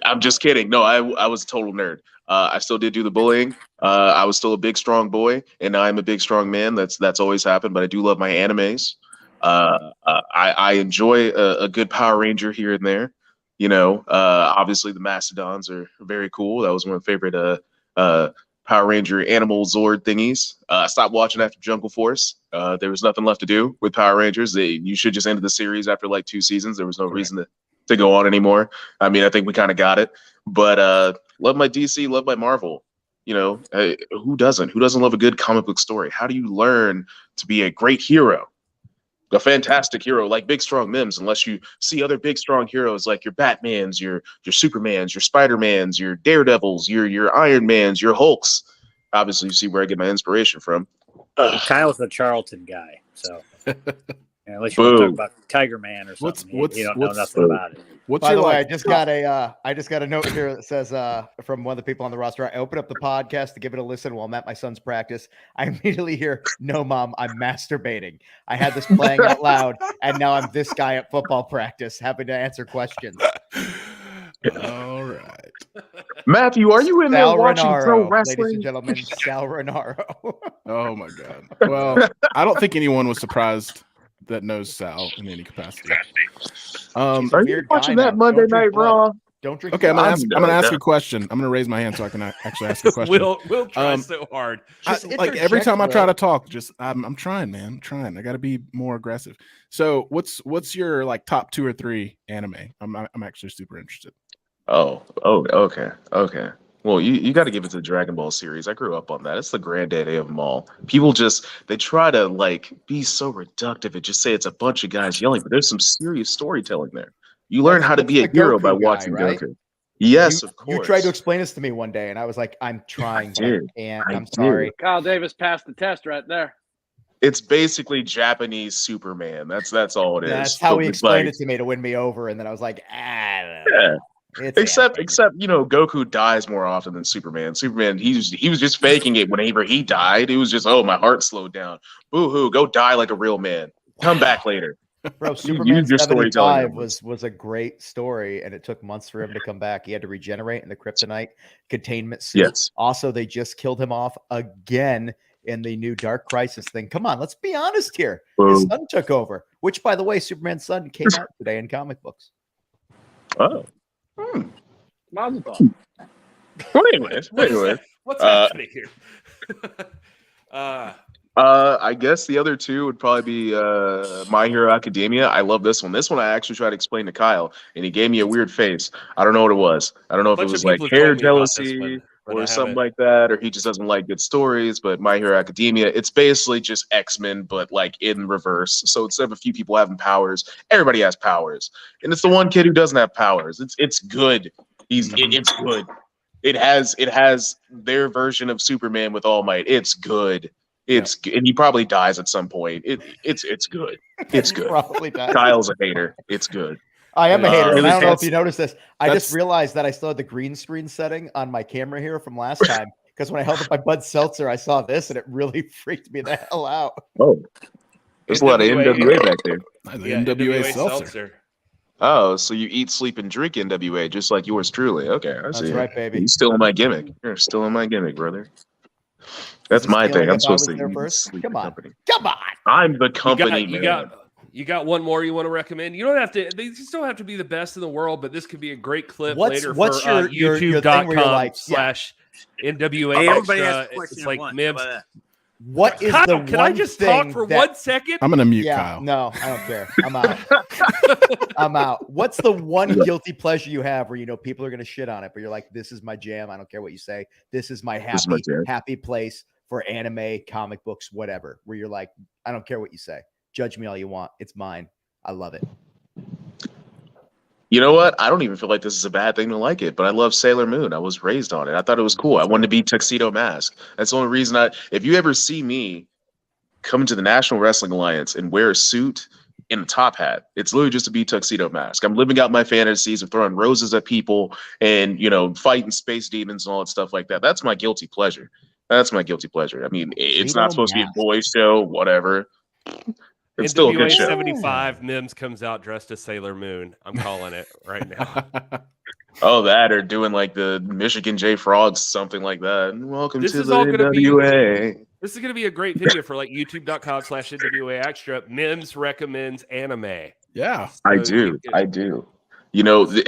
I'm just kidding. No, I was a total nerd. I still did do the bullying. I was still a big, strong boy, and now I'm a big, strong man. That's always happened. But I do love my animes. I enjoy a good Power Ranger here and there. You know, obviously the Mastodons are very cool. That was one of my favorite Power Ranger animal Zord thingies. I stopped watching after Jungle Force. There was nothing left to do with Power Rangers. You should just end the series after like 2 seasons. There was no reason to go on anymore. I mean, I think we kind of got it. But love my DC, love my Marvel. You know, who doesn't? Who doesn't love a good comic book story? How do you learn to be a great hero? A fantastic hero like Big Strong Mims, unless you see other big strong heroes like your Batmans, your Supermans, your Spider-Mans, your Daredevils, your Iron Mans, your Hulks. obviously you see where I get my inspiration from. Kyle's a Charlton guy, so unless you want to talk about Tiger Man or something, you don't know nothing about it. By the way, I just got a note here that says from one of the people on the roster. I opened up the podcast to give it a listen while I'm at my son's practice. I immediately hear, "No, Mom, I'm masturbating." I had this playing out loud, and now I'm this guy at football practice having to answer questions. All right, Matthew, are you in there Sal watching pro Renaro, wrestling? ladies and gentlemen, Sal Renaro. oh my God. Well, I don't think anyone was surprised that knows Sal in any capacity. Are you watching that Monday Night Raw? Don't drink. Okay, I'm gonna ask a question. I'm gonna raise my hand so I can actually ask a question. We'll try so hard. Like every time I try to talk, I'm trying, man. I'm trying. I got to be more aggressive. So, what's your like top 2 or 3 anime? I'm actually super interested. Oh, okay. Well, you got to give it to the Dragon Ball series. I grew up on that. It's the granddaddy of them all. People they try to like be so reductive and just say it's a bunch of guys yelling, but there's some serious storytelling there. You learn how to be a hero by watching Goku. Yes, of course. You tried to explain this to me one day, and I was like, I'm trying. I'm sorry. Kyle Davis passed the test right there. It's basically Japanese Superman. That's all it is. That's how he explained it to me to win me over, and then I was like, yeah. Except Goku dies more often than Superman. Superman, he was just faking it whenever he died. It was just, oh, my heart slowed down. Boo-hoo, go die like a real man. Come back later. Bro, Superman 75 was a great story, and it took months for him to come back. He had to regenerate in the kryptonite containment suit. Yes. Also, they just killed him off again in the new Dark Crisis thing. Come on, let's be honest here. His son took over, which, by the way, Superman's son came out today in comic books. Oh. Mazel tov. Well, anyways. What's happening here? I guess the other 2 would probably be My Hero Academia. I love this one. This one I actually tried to explain to Kyle, and he gave me a weird face. I don't know what it was. I don't know if it was like hair jealousy or something like that, or he just doesn't like good stories. But My Hero Academia, it's basically just X-Men, but like in reverse. So instead of a few people having powers, everybody has powers, and it's the one kid who doesn't have powers. It's good. It's good. It has their version of Superman with All Might. It's good. And he probably dies at some point. It's good. It's good. Probably dies. Kyle's a hater. It's good. I am a hater. And I don't know if you noticed this. I just realized that I still had the green screen setting on my camera here from last time. Because when I held up my Bud Seltzer, I saw this, and it really freaked me the hell out. Oh, there's a lot of NWA back there. The NWA seltzer. Oh, so you eat, sleep, and drink NWA just like yours truly. Okay, I see. That's right, baby. You're still in my gimmick. You're still in my gimmick, brother. That's my thing. I'm supposed to first. Come on. I'm the company. You got one more you want to recommend? You don't have to. They just don't have to be the best in the world, but this could be a great clip later for YouTube.com/NWA. Everybody has a question. It's like Mims. What is Kyle, the can I just talk for 1 second? I'm gonna mute Kyle. No, I don't care. I'm out. I'm out. What's the one guilty pleasure you have where people are gonna shit on it, but you're like, this is my jam. I don't care what you say. This is my happy place for anime, comic books, whatever. Where you're like, I don't care what you say. Judge me all you want. It's mine. I love it. You know what? I don't even feel like this is a bad thing to like it, but I love Sailor Moon. I was raised on it. I thought it was cool. I wanted to be Tuxedo Mask. That's the only reason if you ever see me come to the National Wrestling Alliance and wear a suit and a top hat, it's literally just to be Tuxedo Mask. I'm living out my fantasies of throwing roses at people and, fighting space demons and all that stuff like that. That's my guilty pleasure. I mean, it's not supposed to be a boys show, whatever. It's still a good show. 75 Mims comes out dressed as Sailor Moon. I'm calling it right now. Oh, that or doing like the Michigan J Frogs, something like that. Welcome to the NWA. This is going to be a great video for like youtube.com/NWA Extra. Mims recommends anime. Yeah, so I do.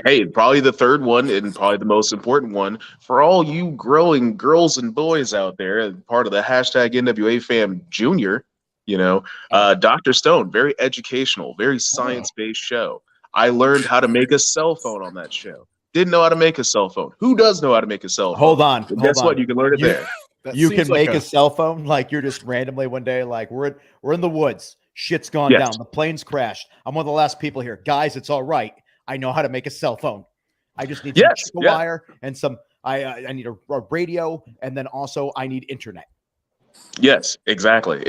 Hey, probably the third one and probably the most important one for all you growing girls and boys out there, part of the hashtag NWA Fam Junior. Dr. Stone, very educational, very science-based show. I learned how to make a cell phone on that show. Didn't know how to make a cell phone. Who does know how to make a cell phone? Hold on. Guess what? You can learn it there. You can make a cell phone like you're just randomly one day, like we're in the woods. Shit's gone down. The plane's crashed. I'm one of the last people here. Guys, it's all right. I know how to make a cell phone. I just need some wire and some I need a radio, and then also I need internet. Yes, exactly.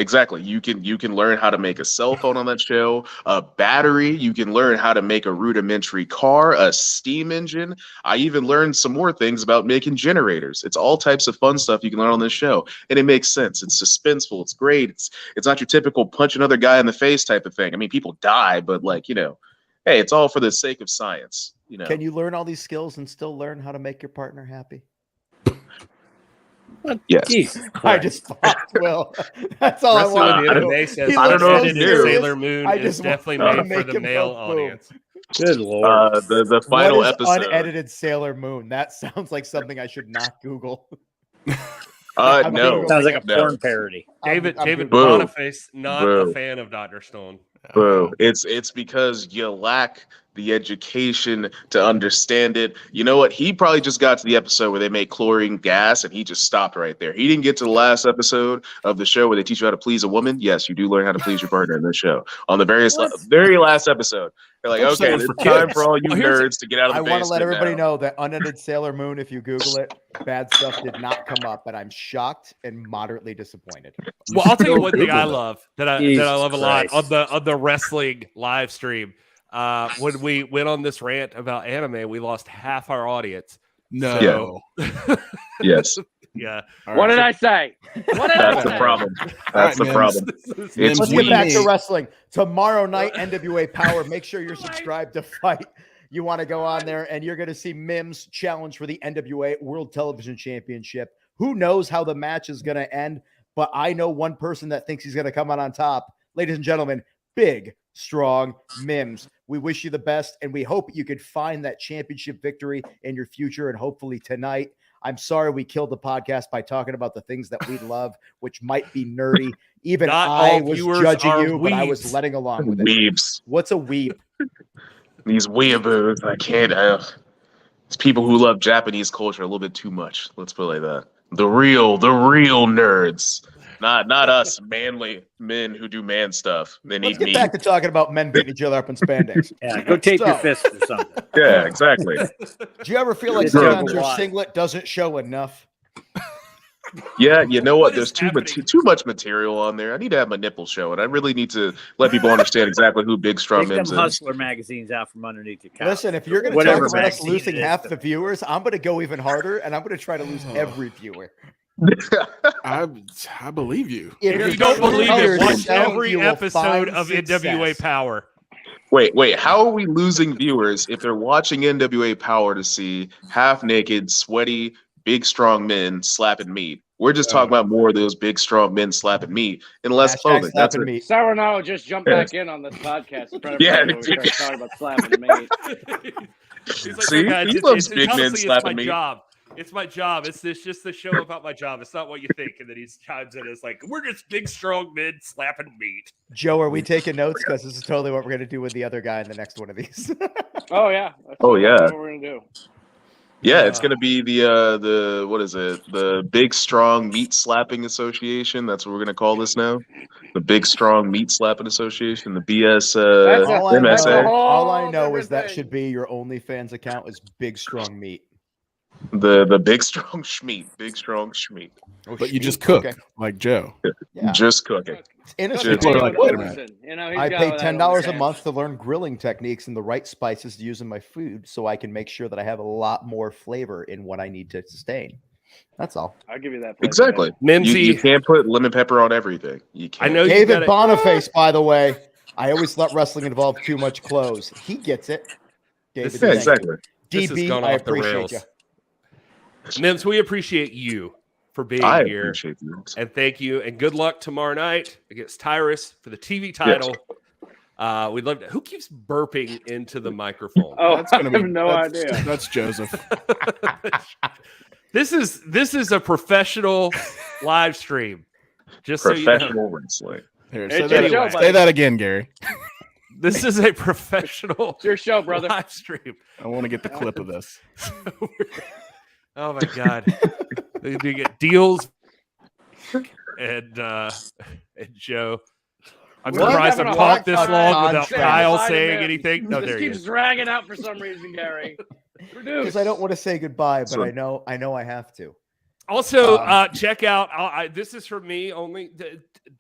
You can learn how to make a cell phone on that show, a battery. You can learn how to make a rudimentary car, a steam engine. I even learned some more things about making generators. It's all types of fun stuff you can learn on this show, and it makes sense. It's suspenseful. It's great. It's not your typical punch another guy in the face type of thing. I mean, people die, but hey, it's all for the sake of science. Can you learn all these skills and still learn how to make your partner happy? Yes. Jesus I Christ. just thought, Will. That's all Wrestling I with want the to do. NWA says He I don't know if Extended you knew. Sailor Moon I is just want definitely to made for make the him male both boom. audience. Good Lord. The final what is episode. unedited Sailor Moon? That sounds like something I should not Google. I'm No. Sounds like a No. porn parody. David I'm David Boo. Boniface, not Boo. a fan of Dr. Stone. Bro, it's because you lack the education to understand it. You know what? He probably just got to the episode where they make chlorine gas and he just stopped right there. He didn't get to the last episode of the show where they teach you how to please a woman. Yes, you do learn how to please your partner in this show. On the very last episode, they're like, Episode okay, was it's for time kids. for all you Well, here's- nerds to get out of the I basement want to let everybody now. know that unedited Sailor Moon, if you Google it, bad stuff did not come up, but I'm shocked and moderately disappointed. Well, I'll tell you one thing Google I it. love that I Jesus love a lot Christ. on the wrestling live stream. When we went on this rant about anime, we lost half our audience. No. Yes, Yeah. All What right. did I say? What did I that's the say? problem. All That's right, the Mims. problem. This is- It's Let's we. get back to wrestling. Tomorrow night, NWA Powerrr. Make sure you're subscribed to Fight. You want to go on there, and you're going to see Mims challenge for the NWA World Television Championship. Who knows how the match is going to end, but I know one person that thinks he's going to come out on top. Ladies and gentlemen, big, strong Mims. We wish you the best, and we hope you could find that championship victory in your future, and hopefully tonight. I'm sorry we killed the podcast by talking about the things that we love, which might be nerdy. Even Not I all was viewers judging are you, but I was weebs. letting along with it. Weebs. What's a weeb? These weeaboos. I can't. It's people who love Japanese culture a little bit too much. Let's put it like that. The real nerds. Not us manly men who do man stuff. They Let's need get me. back to talking about men beating each other up in spandex. Yeah, go tape your So- fist or something. Yeah, exactly. Do you ever feel like You're sometimes your wrong. singlet doesn't show enough? Yeah, you know What what? There's is happening? too much material on there. I need to have my nipples showing. I really need to let people understand exactly who Big Strong Take them Mims is. Hustler magazines out from underneath your couch. Listen, if you're going to Whatever talk about us magazine losing it is. half the viewers, I'm going to go even harder, and I'm going to try to lose every viewer. I believe you. If you don't believe it, watch every episode of NWA Powerrr. Wait. How are we losing viewers if they're watching NWA Powerrr to see half-naked, sweaty, big, strong men slapping meat? We're just talking about more of those big, strong men slapping meat and less clothing. That's it. me. Sarano just jump back in on this podcast. In front of everybody when we start talking about slapping meat. He's like, See? "Look, guys, He it's- loves it's- big men honestly, slapping it's my me." job. It's my job. It's just the show about my job. It's not what you think." And then he chimes in. It's like, "We're just big, strong men slapping meat." Joe, are we taking notes? Because this is totally what we're going to do with the other guy in the next one of these. Oh yeah. That's Oh, yeah. What we're gonna do. Yeah, it's gonna be the what is it? The Big Strong Meat Slapping Association. That's what we're gonna call this now. The Big Strong Meat Slapping Association. The BS That's all, I know, MSA. all I know Whole is that different should be your OnlyFans account is Big Strong Meat. The Big Strong Schmeat. Big Strong Schmeat. Oh, But you Schmeat, just cook okay. like Joe. Yeah. Just cooking. It's innocent. Just- People are like, wait a minute. Listen, you know, he's I got pay that $10 a OnlyFans. month to learn grilling techniques and the right spices to use in my food so I can make sure that I have a lot more flavor in what I need to sustain. That's all. I'll give you that. flavor, Exactly. You Mimsy, can't put lemon pepper on everything. You can't. I know you David got it. Boniface, by the way, I always let wrestling involve too much clothes. He gets it. David, Yeah, thank you. exactly. This has DB, gone I off the appreciate rails. you. Mims, we appreciate you for being I here. appreciate you. And thank you. And good luck tomorrow night against Tyrus for the TV title. We'd love to. Who keeps burping into the microphone? Oh, That's gonna I be have no that's- idea. That's Joseph. This is a professional live stream. Just so you know, Professional wrestling. Here, It's say, your that, show, say buddy. that again, Gary. this is a professional It's your show, brother. live stream. I want to get the clip of this. Oh my god, we get Dealz and Joe. I'm We're surprised having I've a hard talked this time long without contract. Kyle Find saying him. anything. No, This there he keeps is. dragging out for some reason, Gary. Because I don't want to say goodbye, but So- I know I have to. Also, check out. This is for me only.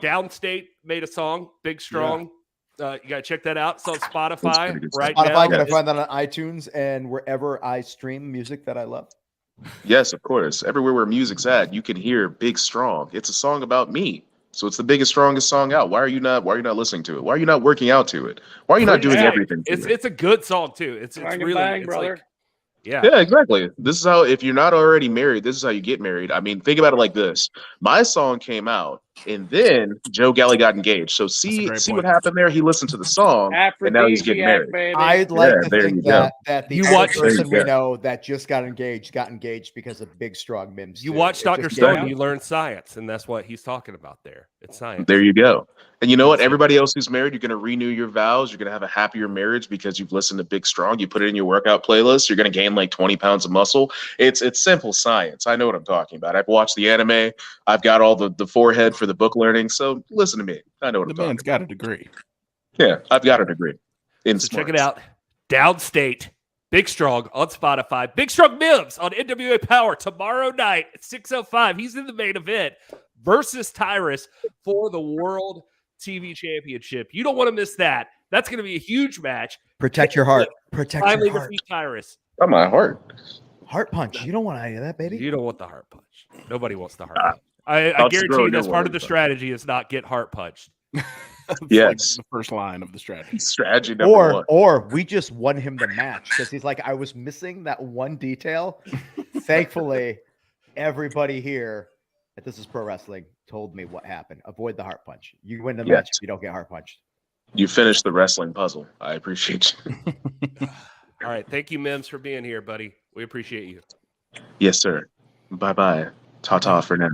Downstate made a song, Big Strong. You gotta check that out. It's on Spotify pretty good right stuff. now. Spotify, can I find that on iTunes and wherever I stream music that I love? Yes, of course. Everywhere where music's at, you can hear Big Strong. It's a song about me. So it's the biggest, strongest song out. Why are you not listening to it? Why are you not working out to it? Why are you not doing Yeah, everything to it? It's a good song too. It's Bang and really bang, it's brother. like, yeah. Yeah, exactly. This is how, if you're not already married, this is how you get married. I mean, think about it like this. My song came out, and then Joe Galli got engaged. So see great what point. happened there? He listened to the song, and now he's getting Aphrodisiac, married. baby. I'd like Yeah, to there think you go. that the You other watch- there you person we go. know that just got engaged because of Big Strong Mims. You too. watch It Dr. just Stone, came you learn science, and that's what he's talking about there. It's science. There you go. And you know what? Everybody else who's married, you're going to renew your vows. You're going to have a happier marriage because you've listened to Big Strong. You put it in your workout playlist. You're going to gain like 20 pounds of muscle. It's simple science. I know what I'm talking about. I've watched the anime. I've got all the forehead for the book learning. So listen to me. I know what The I'm talking man's got a degree. about. Yeah, I've got a degree. In So check smarts. it out. Downstate, Big Strong on Spotify. Big Strong Mims on NWA Powerrr tomorrow night at 6:05. He's in the main event versus Tyrus for the World TV Championship. You don't want to miss that. That's going to be a huge match. Protect your heart. Protect Finally your heart. defeat Tyrus. Oh, my heart. Heart punch. You don't want any of that, baby. You don't want the heart punch. Nobody wants the heart punch. I I'll just guarantee throw you it that's your part way, of the but- strategy is not get heart punched. It's like Yes. the first line of the strategy. Strategy number one. Or we just won him the match because he's like, I was missing that one detail. Thankfully, everybody here at This Is Pro Wrestling told me what happened. Avoid the heart punch. You win the Yes. match if you don't get heart punched. You finished the wrestling puzzle. I appreciate you. All right. Thank you, Mims, for being here, buddy. We appreciate you. Yes, sir. Bye-bye. Ta-ta for now.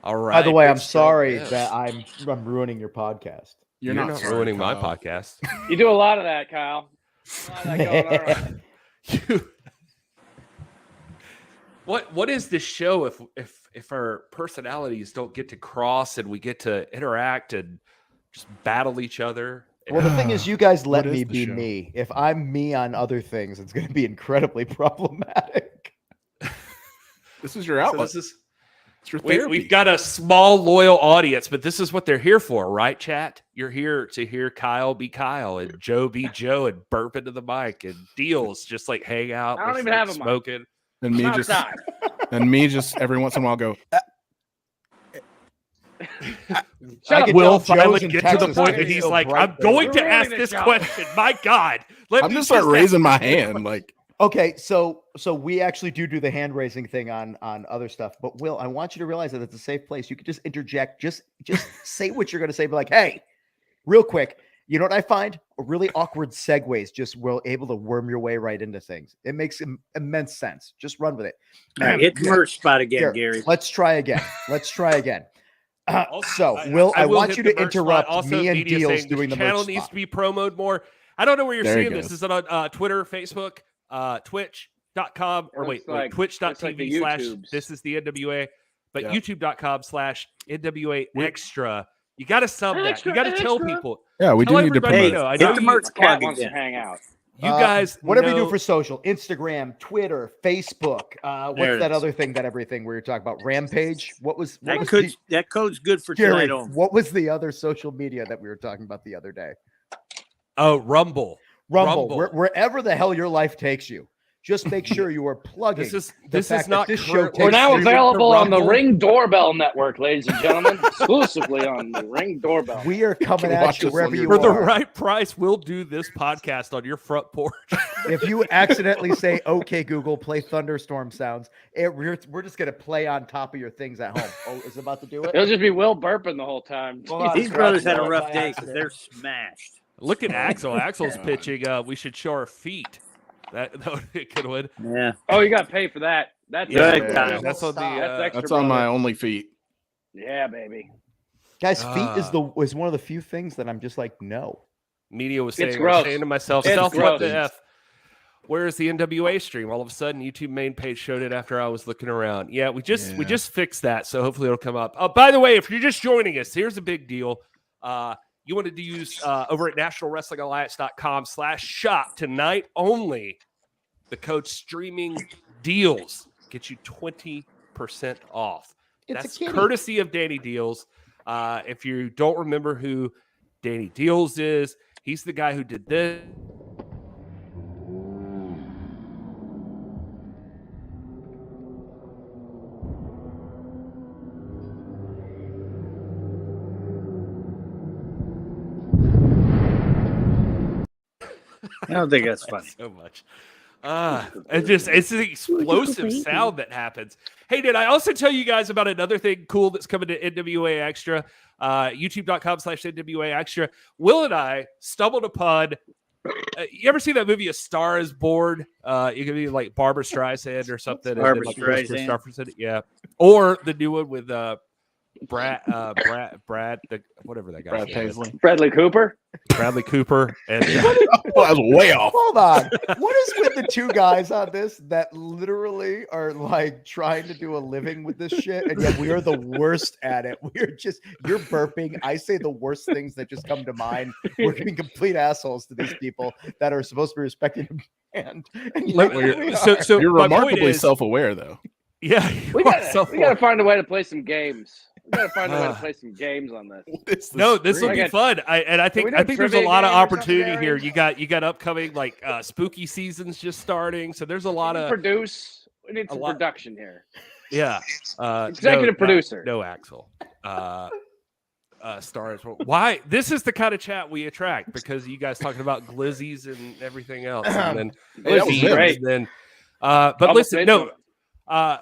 All right. By the way, Big I'm Strong sorry Mims. that I'm ruining your podcast. You're not sorry, ruining my Kyle. podcast. You do a lot of that, Kyle. A lot of that going on. What is this show if our personalities don't get to cross and we get to interact and just battle each other? Well, the thing is, you guys let What is me the be show? me. If I'm me on other things, it's going to be incredibly problematic. This is your So outlet. this is It's your therapy. we've got a small loyal audience, but this is what they're here for, right, chat? You're here to hear Kyle be Kyle and Joe be Joe and burp into the mic and Dealz just like hang out. I don't just, even like, have a mic. smoking. and me just Outside. every once in a while go. Shut up, could Will tell Joe's finally in get to the Texas point is that he's so like, bright I'm right going now. to We're ask ruining this the show. question. My God. Let I'm me gonna start just raising my hand. Like Okay, so we actually do the hand raising thing on other stuff, but Will, I want you to realize that it's a safe place. You could just interject, just say what you're going to say, be like, hey, real quick. You know what I find? Really awkward segues just will able to worm your way right into things. It makes immense sense. Just run with it. All right, hit the merch spot again, Here, Gary. Let's try again. Also, So, Will, I will want hit you the to merch spot. interrupt Also, me and media Dealz saying doing the this channel merch needs spot. to be promoted more. I don't know where you're There he seeing this. goes. Is it on Twitter, Facebook, Twitch.com, or Looks like- twitch.tv looks like the slash YouTubes. this is the NWA, but Yeah. youtube.com/NWA extra. You got to sub that. You Extra, got to tell extra. people. yeah, we Tell do need to everybody promote. know. I Hit know the you, merch Cat plug wants to again. hang out. you guys whatever you know- do for social, Instagram, Twitter, Facebook. There What's it that is. other thing that everything we were talking about? Rampage. What was That code's good for Gary? tonight only. What was the other social media that we were talking about the other day? Oh, Rumble. Rumble. Rumble. Wherever the hell your life takes you, just make sure you are plugging. This is the this fact is that not this show currently We're takes now streaming to available on the Rumble. Ring Doorbell Network, ladies and gentlemen. Exclusively on the Ring Doorbell. We are coming can at watch you us wherever on you your for the are. right price. We'll do this podcast on your front porch. If you accidentally say, "Okay, Google, play thunderstorm sounds," we're just gonna play on top of your things at home. Oh, is it about to do it? It'll just be Will burping the whole time. Hold on. These brothers had a By rough day because accident. they're smashed. Look at Axel. Axel's God. pitching. We should show our feet. That would be a good one. Yeah. Oh, you got to pay for that. That's Yeah, extra. Kyle. That's on the. That's extra. That's on my brother. only feet. Yeah, baby. Guys, feet is one of the few things that I'm just like, no. Media was It's saying, gross. saying to myself, It's self, what the gross. F? Where is the NWA stream? All of a sudden, YouTube main page showed it after I was looking around. Yeah, we just fixed that, so hopefully it'll come up. By the way, if you're just joining us, here's a big deal. You wanted to use over at nationalwrestlingalliance.com/shop tonight only. the code streaming Dealz gets you 20% off. That's courtesy of Danny Dealz. If you don't remember who Danny Dealz is, he's the guy who did this. I don't think that's funny. So much. It's an explosive sound that happens. Hey, did I also tell you guys about another thing cool that's coming to NWA Extra? YouTube.com/NWA Extra. Will and I stumbled upon. You ever see that movie A Star Is Born? You can be like Barbara Streisand or something. Barbara like Streisand. Yeah. Or the new one with Brad, whatever that guy. Brad Paisley. Bradley Cooper. Bradley Cooper. And Well, I was way off. Hold on. What is with the two guys on this that literally are like trying to do a living with this shit, and yet we are the worst at it? You're burping. I say the worst things that just come to mind. We're being complete assholes to these people that are supposed to be respecting the band. so You're my remarkably point is- self-aware, though. Yeah, We gotta find a way to play some games. We gotta find a way to play some games on this. This No, this will stream? be fun. I think we do there's a trivia lot of game or something, opportunity here. Gary? You got upcoming like spooky seasons just starting, so there's a lot of Produce. We need some lot- production here. yeah. Executive producer. No Axel. Stars. Why? This is the kind of chat we attract because you guys talking about glizzies and everything else, and then That was feeds, great. and then but Almost listen, into no.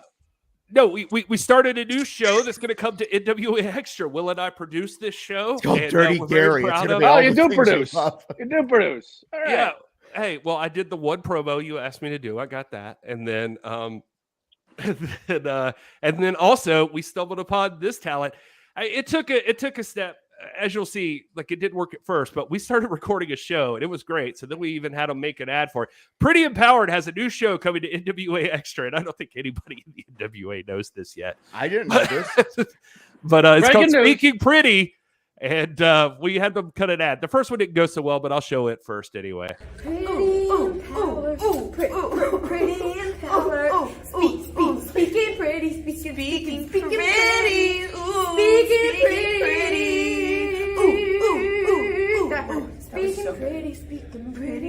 No, we started a new show that's going to come to NWA Extra. Will and I produce this show. It's called and, Dirty we're very Gary. It's proud gonna of be it. all you the do things produce. love. You do produce. All right. Yeah. Hey, well, I did the one promo you asked me to do. I got that, and then and then also we stumbled upon this talent. It took a step. As you'll see, like it didn't work at first, but we started recording a show and it was great. So then we even had to make an ad for it. Pretty Empowered has a new show coming to NWA Extra, and I don't think anybody in the NWA knows this yet. I didn't know this. But it's called Breaking news. Speaking Pretty, and we had them cut an ad. The first one didn't go so well, but I'll show it first anyway. Pretty empowered, pretty empowered. Speaking pretty, speaking pretty, speaking pretty.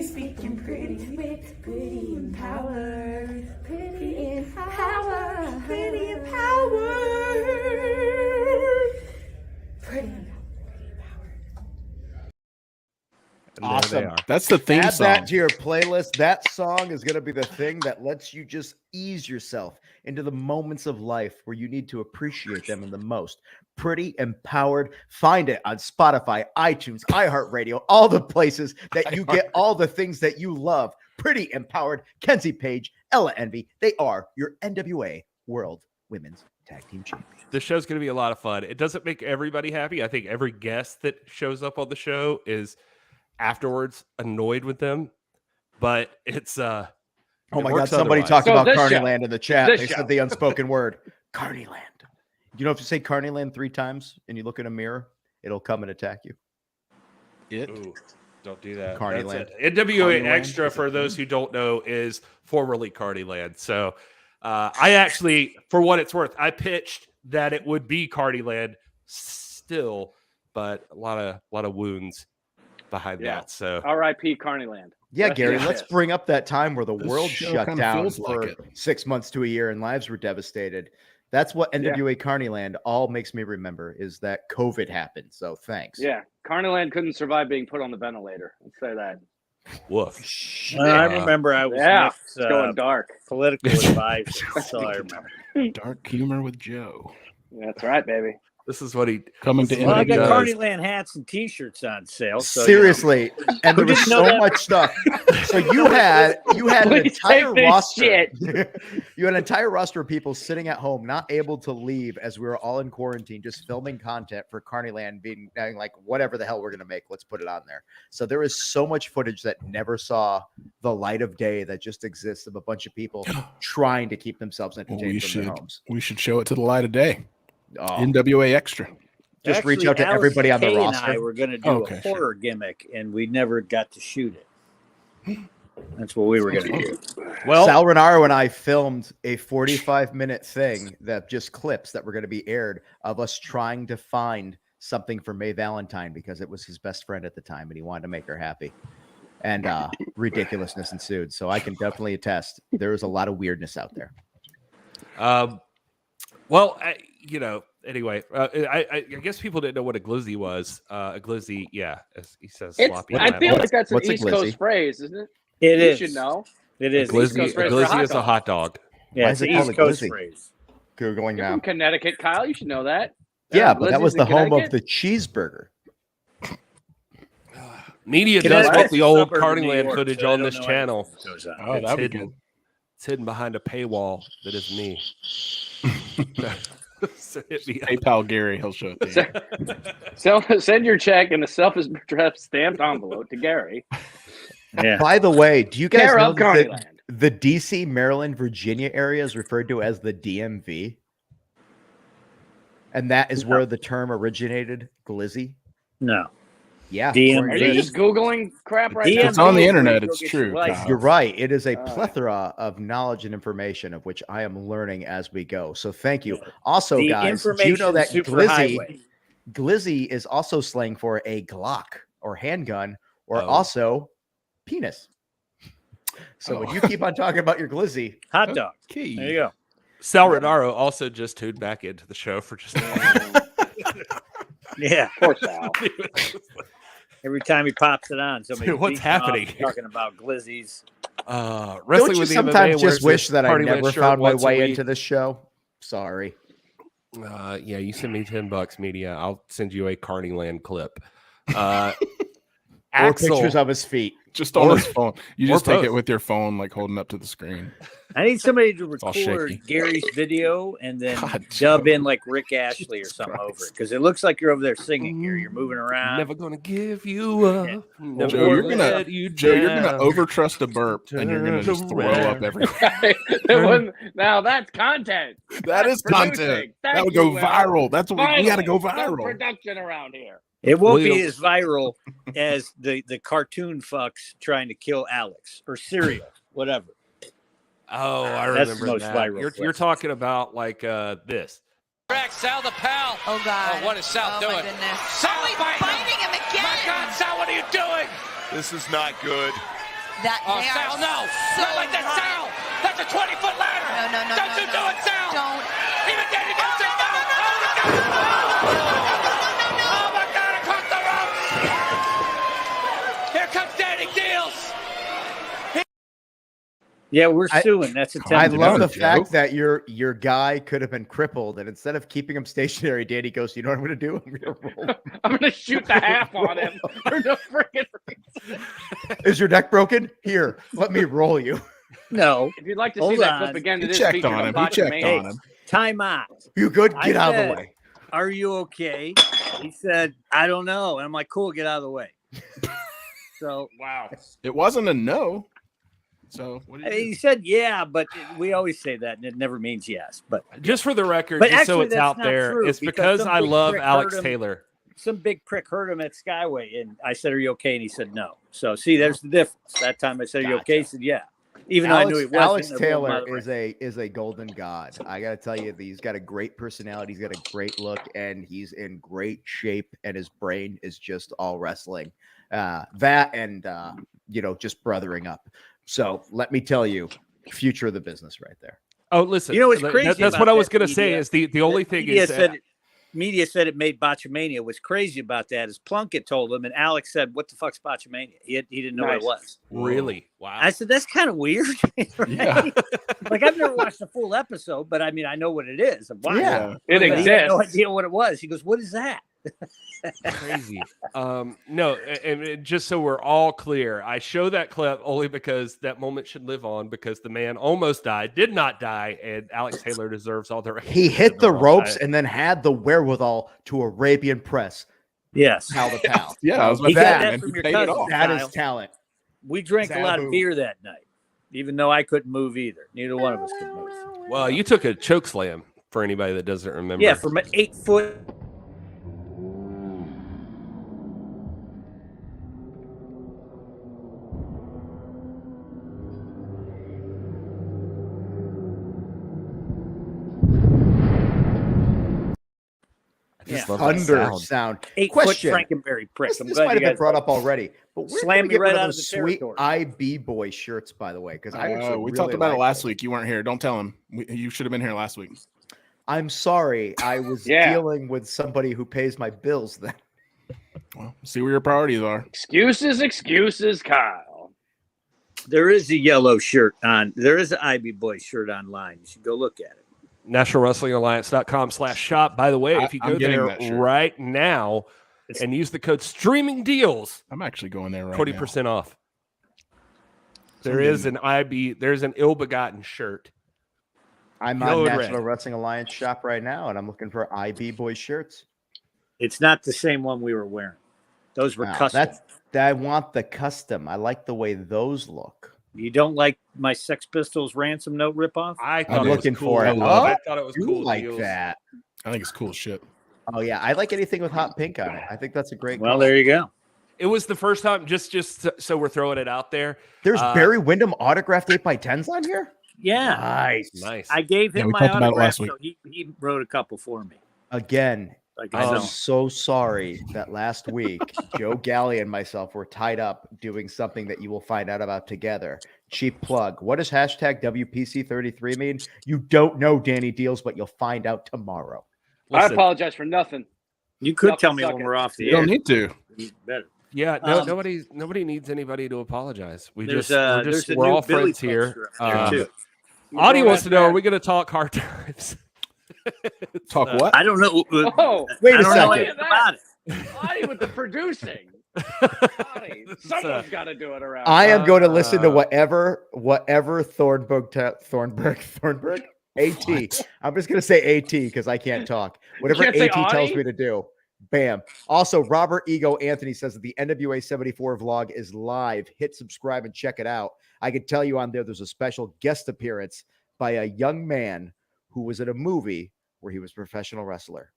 Speaking pretty empowered, pretty empowered, pretty empowered, pretty empowered. And there Awesome. they are. That's the theme Add song. that to your playlist. That song is going to be the thing that lets you just ease yourself into the moments of life where you need to appreciate them in the most. Pretty Empowered. Find it on Spotify, iTunes, iHeartRadio, all the places that you get all the things that you love. Pretty Empowered. Kenzie Page, Ella Envy. They are your NWA World Women's Tag Team Champions. The show's going to be a lot of fun. It doesn't make everybody happy. I think every guest that shows up on the show is afterwards annoyed with them, but it's Oh my God! Somebody talked So about this show- Carneyland in the chat. this They show. said the unspoken word, Carneyland. You know, if you say Carneyland 3 times and you look in a mirror, it'll come and attack you. Ooh, don't do that. Carneyland. That's it. NWA Carneyland? Extra, Is it for those who don't know, is formerly Carneyland. So I actually, for what it's worth, I pitched that it would be Carneyland still, but a lot of wounds behind Yeah. that. So R.I.P. Carneyland. Yeah, Rest Gary, in let's peace. bring up that time where the This world show shut kinda down feels for like it. 6 months to a year and lives were devastated. That's what NWA Carneyland all makes me remember is that COVID happened. So thanks. Yeah. Carneyland couldn't survive being put on the ventilator. Let's say that. woof. I remember I was Yeah. Nick's, It's going dark. political advisor, so I remember. Dark humor with Joe. That's right, baby. This is what he Coming to Well, Well, I NWA got does. Carneyland hats and T-shirts on sale. So, Seriously, and there was didn't know so that? much stuff. So you had an Please entire take this roster. shit. You had an entire roster of people sitting at home, not able to leave as we were all in quarantine, just filming content for Carneyland, being like, whatever the hell we're gonna make, let's put it on there. So there is so much footage that never saw the light of day that just exists of a bunch of people trying to keep themselves entertained We from their should homes. we should show it to the light of day. Oh, NWA Extra. just reach Actually, out to Alice everybody on the Kay roster. And I were going to do Okay, a horror gimmick, and we never got to shoot it. That's what we were going to do. Well, Sal Renaro and I filmed a 45-minute thing that just clips that were going to be aired of us trying to find something for May Valentine because it was his best friend at the time and he wanted to make her happy. And ridiculousness ensued. So I can definitely attest there was a lot of weirdness out there. Well, anyway, I guess people didn't know what a glizzy was. A glizzy, yeah, as he says, sloppy. I feel like that's an what's a East Coast glizzy? phrase, isn't it? It You is. should know. It A is. glizzy, East Coast phrase for is hot a dog. hot dog. Yeah, Why it's is it the called East a Coast glizzy? phrase. You're going You're now. from Connecticut, Kyle. You should know that. Yeah, but that Glizzy's was in the home of Connecticut? the cheeseburger. Media does Connecticut's put the a old suburb of Carting New Land York, footage so I on don't this know channel. anything that goes on. Oh, It's that'd be hidden. good. It's hidden behind a paywall that is me. So hit me up. PayPal Gary, he'll show it to you. Send your check in a self-addressed stamped envelope to Gary. Yeah. By the way, do you guys Care know of Carney that Land. the DC, Maryland, Virginia area is referred to as the DMV? And that is where the term originated, glizzy? No. Yeah. DMV. Are you just Googling crap right now? It's on the internet. Go It's get your true. license. Kyle. You're right. It is a All right. plethora of knowledge and information of which I am learning as we go. So thank you. Also, The guys, do you know that information glizzy is also slang for a Glock or handgun or Oh. also penis. So when you keep on talking about your glizzy, Hot dog. Key. There you go. Sal Renaro also just tuned back into the show for just Yeah. Poor Sal. Every time he pops it on, somebody Dude, what's happening here? talking about glizzies. don't wrestling you with the sometimes MMA just wears wish this that I Party Land never shirt found my once a way week. into this show? Sorry. Yeah, you send me $10, media. I'll send you a Carney Land clip. Or Axel, pictures of his feet. Just on Or- his phone. You or just take both. it with your phone, like holding up to the screen. I need somebody to all record shaky. Gary's video and then God, dub Joe. in like Rick Ashley or Jesus something Christ. over it because it looks like you're over there singing here. You're moving around. never gonna give you up. Never Joe, you're gonna gonna- let you Joe, you're gonna down. overtrust a burp and you're gonna just throw up everywhere. Now that's content. That is Producing. content. Thank That would you, go Will. viral. That's what we got to go Finally, some viral. production around here. It won't be William- as viral as the cartoon fucks trying to kill Alex or Serial, whatever. Oh, I That's the remember most that. viral You're clip. talking about like this. Correct, Sal the pal. Oh, God. Oh, what is Sal Oh, doing? my goodness. Sally Biting him again. My God, Sal, what are you doing? This is not good. That Oh, they Sal, are no. so Not like that, hot. Sal. That's a 20-foot ladder. No. Don't you do it, Sal. Don't. Even Danny goes in. No. Oh, my God, across the ropes. Here comes Danny Dealz. Yeah, we're I- suing. That's I attempted. love the Joe. fact that your guy could have been crippled, and instead of keeping him stationary, Danny goes, "You know what I'm going to do? I'm going to roll." I'm gonna shoot the half on him for no freaking reason. Is your neck broken? Here, let me roll you. No. If you'd like to see Hold that on. clip again, He it is checked featured on him. He Botched checked Mania. on him. Time out. You good? I Get out of the said- way. Are you okay? He said, I don't know. And I'm like, cool, get out of the way. So Wow. It wasn't a no. So what do you he said, yeah, but we always say that, and it never means yes. But Just for the record, But just so actually, it's that's out not there, true, it's because because some I big love prick Alex heard him. Taylor. some big prick heard him at Skyway, and I said, are you okay? And he said, no. So see, there's the difference. That time I said, are you okay? He said, yeah. Even though I knew he wasn't. Alex I blew him Taylor out of the ring. is a golden god. I got to tell you, he's got a great personality. He's got a great look, and he's in great shape. And his brain is just all wrestling. That and just brothering up. So let me tell you, future of the business right there. Oh, listen. You know what's that- crazy That's about what I was that going to say. media- Is the only thing media is said media said it made Botchamania. What's crazy about that is Plunkett told him, and Alex said, "What the fuck's Botchamania?" He didn't know what it was. really wow. I said, "That's kind of weird." right? Yeah. Like I've never watched a full episode, but I mean, I know what it is. I've watched Yeah. It but he had no exists. idea what it was. He goes, "What is that?" Crazy. No, and just so we're all clear, I show that clip only because that moment should live on because the man almost died, did not die, and Alex Taylor deserves all the He hit the ropes and then had the wherewithal to Arabian press. Yes, Pal to pal. Yeah, I was about He to got say, that man, from he your paid it cousin. off. That Kyle. is talent. we drank a lot of Zabu. beer that night, even though I couldn't move either. Neither one of us could move. Well, you took a choke slam for anybody that doesn't remember. Yeah, from an 8 foot. thunder sound. 8-foot Question. Frankenberry prick. This I'm might glad have you been guys brought up already, but where Slam can we me get right one of out of those the sweet territory. IB boy shirts, by the way? Because I actually we really talked about it like last those. week. You weren't here. Don't tell him. You should have been here last week. I'm sorry. I was dealing with somebody who pays my bills then. Well, see where your priorities are. Excuses, Kyle. There is a yellow shirt on. There is an IB Boy shirt online. You should go look at it. NationalWrestlingAlliance.com/shop. By the way, if you go I'm getting there that shirt. right now and use the code Streaming Dealz, I'm actually going there right 20% off. There is an IB. There's an ill-begotten shirt. I'm Yellow on and National red. Wrestling Alliance shop right now, and I'm looking for IB boy shirts. It's not the same one we were wearing. Those were Wow, custom. I want the custom. I like the way those look. You don't like my Sex Pistols ransom note ripoff? I thought I'm it was looking cool. for it. I thought it was You cool. like Dealz. that? I think it's cool shit. Oh yeah, I like anything with hot pink on it. I think that's a great. Well, color. there you go. It was the first time. Just so we're throwing it out there. There's Barry Windham autographed 8x10s on here. Yeah. Nice. I gave Yeah, him we my talked about it autograph, last week. so he wrote a couple for me. Again, Like I'm I so sorry that last week Joe Galli and myself were tied up doing something that you will find out about together. Cheap plug. What does hashtag WPC33 mean? You don't know, Danny Dealz, but you'll find out tomorrow. I Listen, apologize for nothing. You could Suck tell it, me suck when it. we're off the You air. don't need to. You better. Yeah, nobody needs anybody to apologize. There's a We're new all Billy friends here. poster up there, too. Audie wants to know: are we going to talk hard times? Talk what? I don't know. Oh, Wait I a don't know second. anything about it. Audie with the producing. Audie, someone's got to do it around. I am going to listen to whatever Thornburg AT. I'm just going to say AT because I can't talk. Whatever can't say AT tells Audie? me to do. Bam. Also, Robert Ego Anthony says that the NWA 74 vlog is live. Hit subscribe and check it out. I can tell you on there's a special guest appearance by a young man who was in a movie where he was a professional wrestler.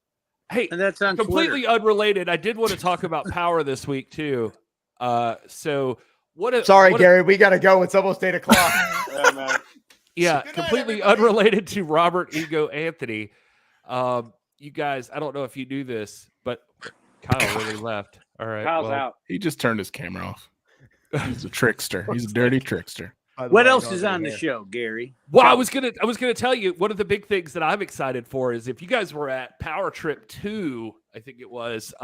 Hey, And that's on completely Twitter. unrelated. I did want to talk about Powerrr this week too. So what? Sorry, what Gary, we got to go. It's almost 8 o'clock. Yeah, completely unrelated to Robert Ego Anthony. You guys, I don't know if you knew this, but Kyle really left. All right, Kyle's well, out. He just turned his camera off. He's a trickster. He's a dirty trickster. What else is on the show, Gary? Well, I was gonna tell you one of the big things that I'm excited for is if you guys were at Power Trip 2, I think it was,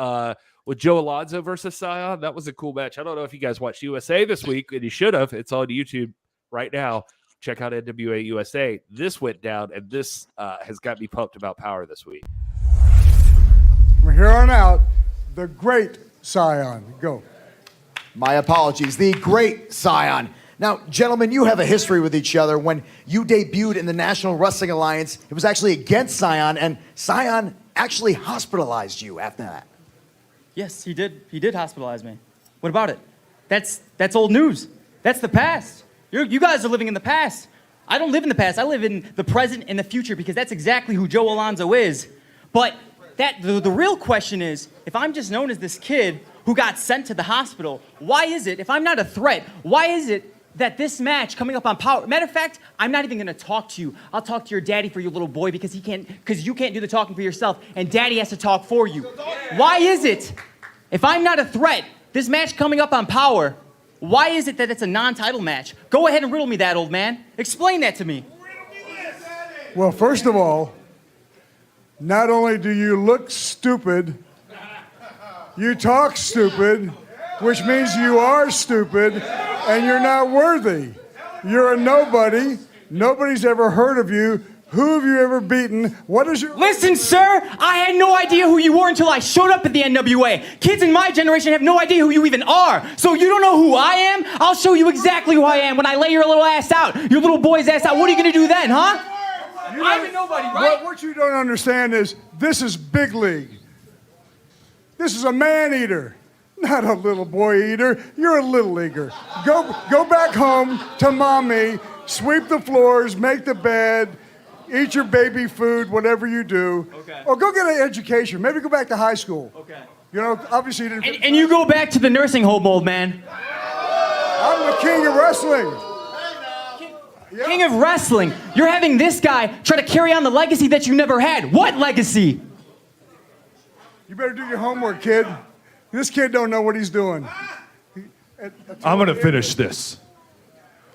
with Joe Alonzo versus Sion. That was a cool match. I don't know if you guys watched USA this week, and you should have. It's on YouTube right now. Check out NWA USA. This went down, and this has got me pumped about Powerrr this week. From here on out, the great Sion. Go. My apologies. The great Sion. Now, gentlemen, you have a history with each other. When you debuted in the National Wrestling Alliance, it was actually against Sion, and Sion actually hospitalized you after that. Yes, he did. He did hospitalize me. What about it? That's old news. That's the past. You guys are living in the past. I don't live in the past. I live in the present and the future because that's exactly who Joe Alonzo is. But the real question is, if I'm just known as this kid who got sent to the hospital, why is it, if I'm not a threat, why is it that this match coming up on Power, matter of fact, I'm not even gonna talk to you. I'll talk to your daddy for your little boy because you can't do the talking for yourself and daddy has to talk for you. Why is it, if I'm not a threat, this match coming up on Power, why is it that it's a non-title match? Go ahead and riddle me that, old man. Explain that to me. Well, first of all, not only do you look stupid, you talk stupid, which means you are stupid and you're not worthy. You're a nobody. Nobody's ever heard of you. Who have you ever beaten? What is your... Listen, sir, I had no idea who you were until I showed up at the NWA. Kids in my generation have no idea who you even are. So you don't know who I am? I'll show you exactly who I am when I lay your little ass out, your little boy's ass out. What are you gonna do then, huh? I'm a nobody, right? What you don't understand is this is big league. This is a man-eater, not a little boy eater. You're a little leaguer. Go back home to mommy, sweep the floors, make the bed, eat your baby food, whatever you do. Okay. Or go get an education. Maybe go back to high school. Okay. You know, obviously you didn't... And you go back to the nursing home, old man. I'm the king of wrestling. King of wrestling. You're having this guy try to carry on the legacy that you never had. What legacy? You better do your homework, kid. This kid don't know what he's doing. I'm going to finish this.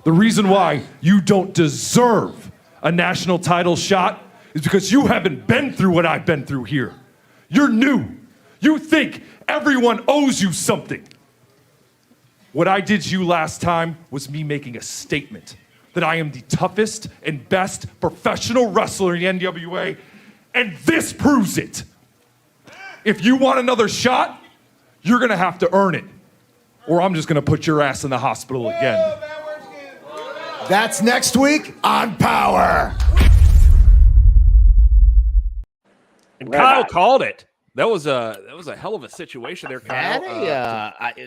The reason why you don't deserve a national title shot is because you haven't been through what I've been through here. You're new. You think everyone owes you something. What I did to you last time was me making a statement that I am the toughest and best professional wrestler in the NWA, and this proves it. If you want another shot, you're going to have to earn it, or I'm just going to put your ass in the hospital again. That's next week on Power. And Kyle called it. That was a hell of a situation there, Kyle.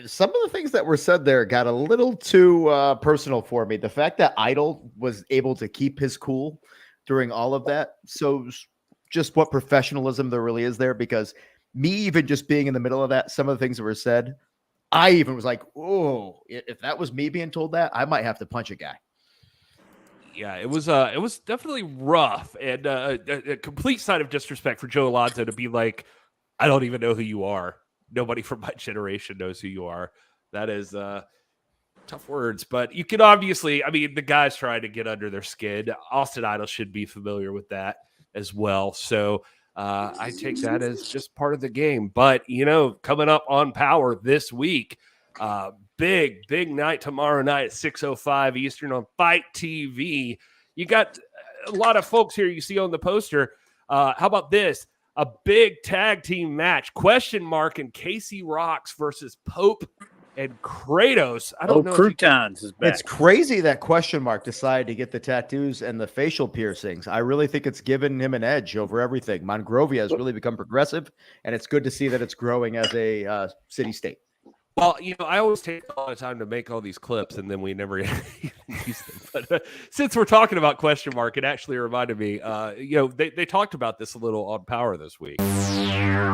Some of the things that were said there got a little too personal for me. The fact that Idol was able to keep his cool during all of that shows just what professionalism there really is there, because me even just being in the middle of that, some of the things that were said, I even was like, oh, if that was me being told that, I might have to punch a guy. Yeah, it was definitely rough, and a complete sign of disrespect for Joe Alonzo to be like, I don't even know who you are. Nobody from my generation knows who you are. That is tough words, but you can obviously, I mean, the guy's trying to get under their skin. Austin Idol should be familiar with that as well. So I take that as just part of the game. But, you know, coming up on Power this week, big night tomorrow night at 6:05 Eastern on Fight TV. You got a lot of folks here you see on the poster. How about this? A big tag team match. Question Mark and Casey Rocks versus Pope and Kratos. I don't know. Croutons is back. It's crazy that Question Mark decided to get the tattoos and the facial piercings. I really think it's given him an edge over everything. Monrovia has really become progressive, and it's good to see that it's growing as a city-state. Well, you know, I always take a lot of time to make all these clips, and then we never use them. But since we're talking about Question Mark, it actually reminded me, you know, they talked about this a little on Power this week.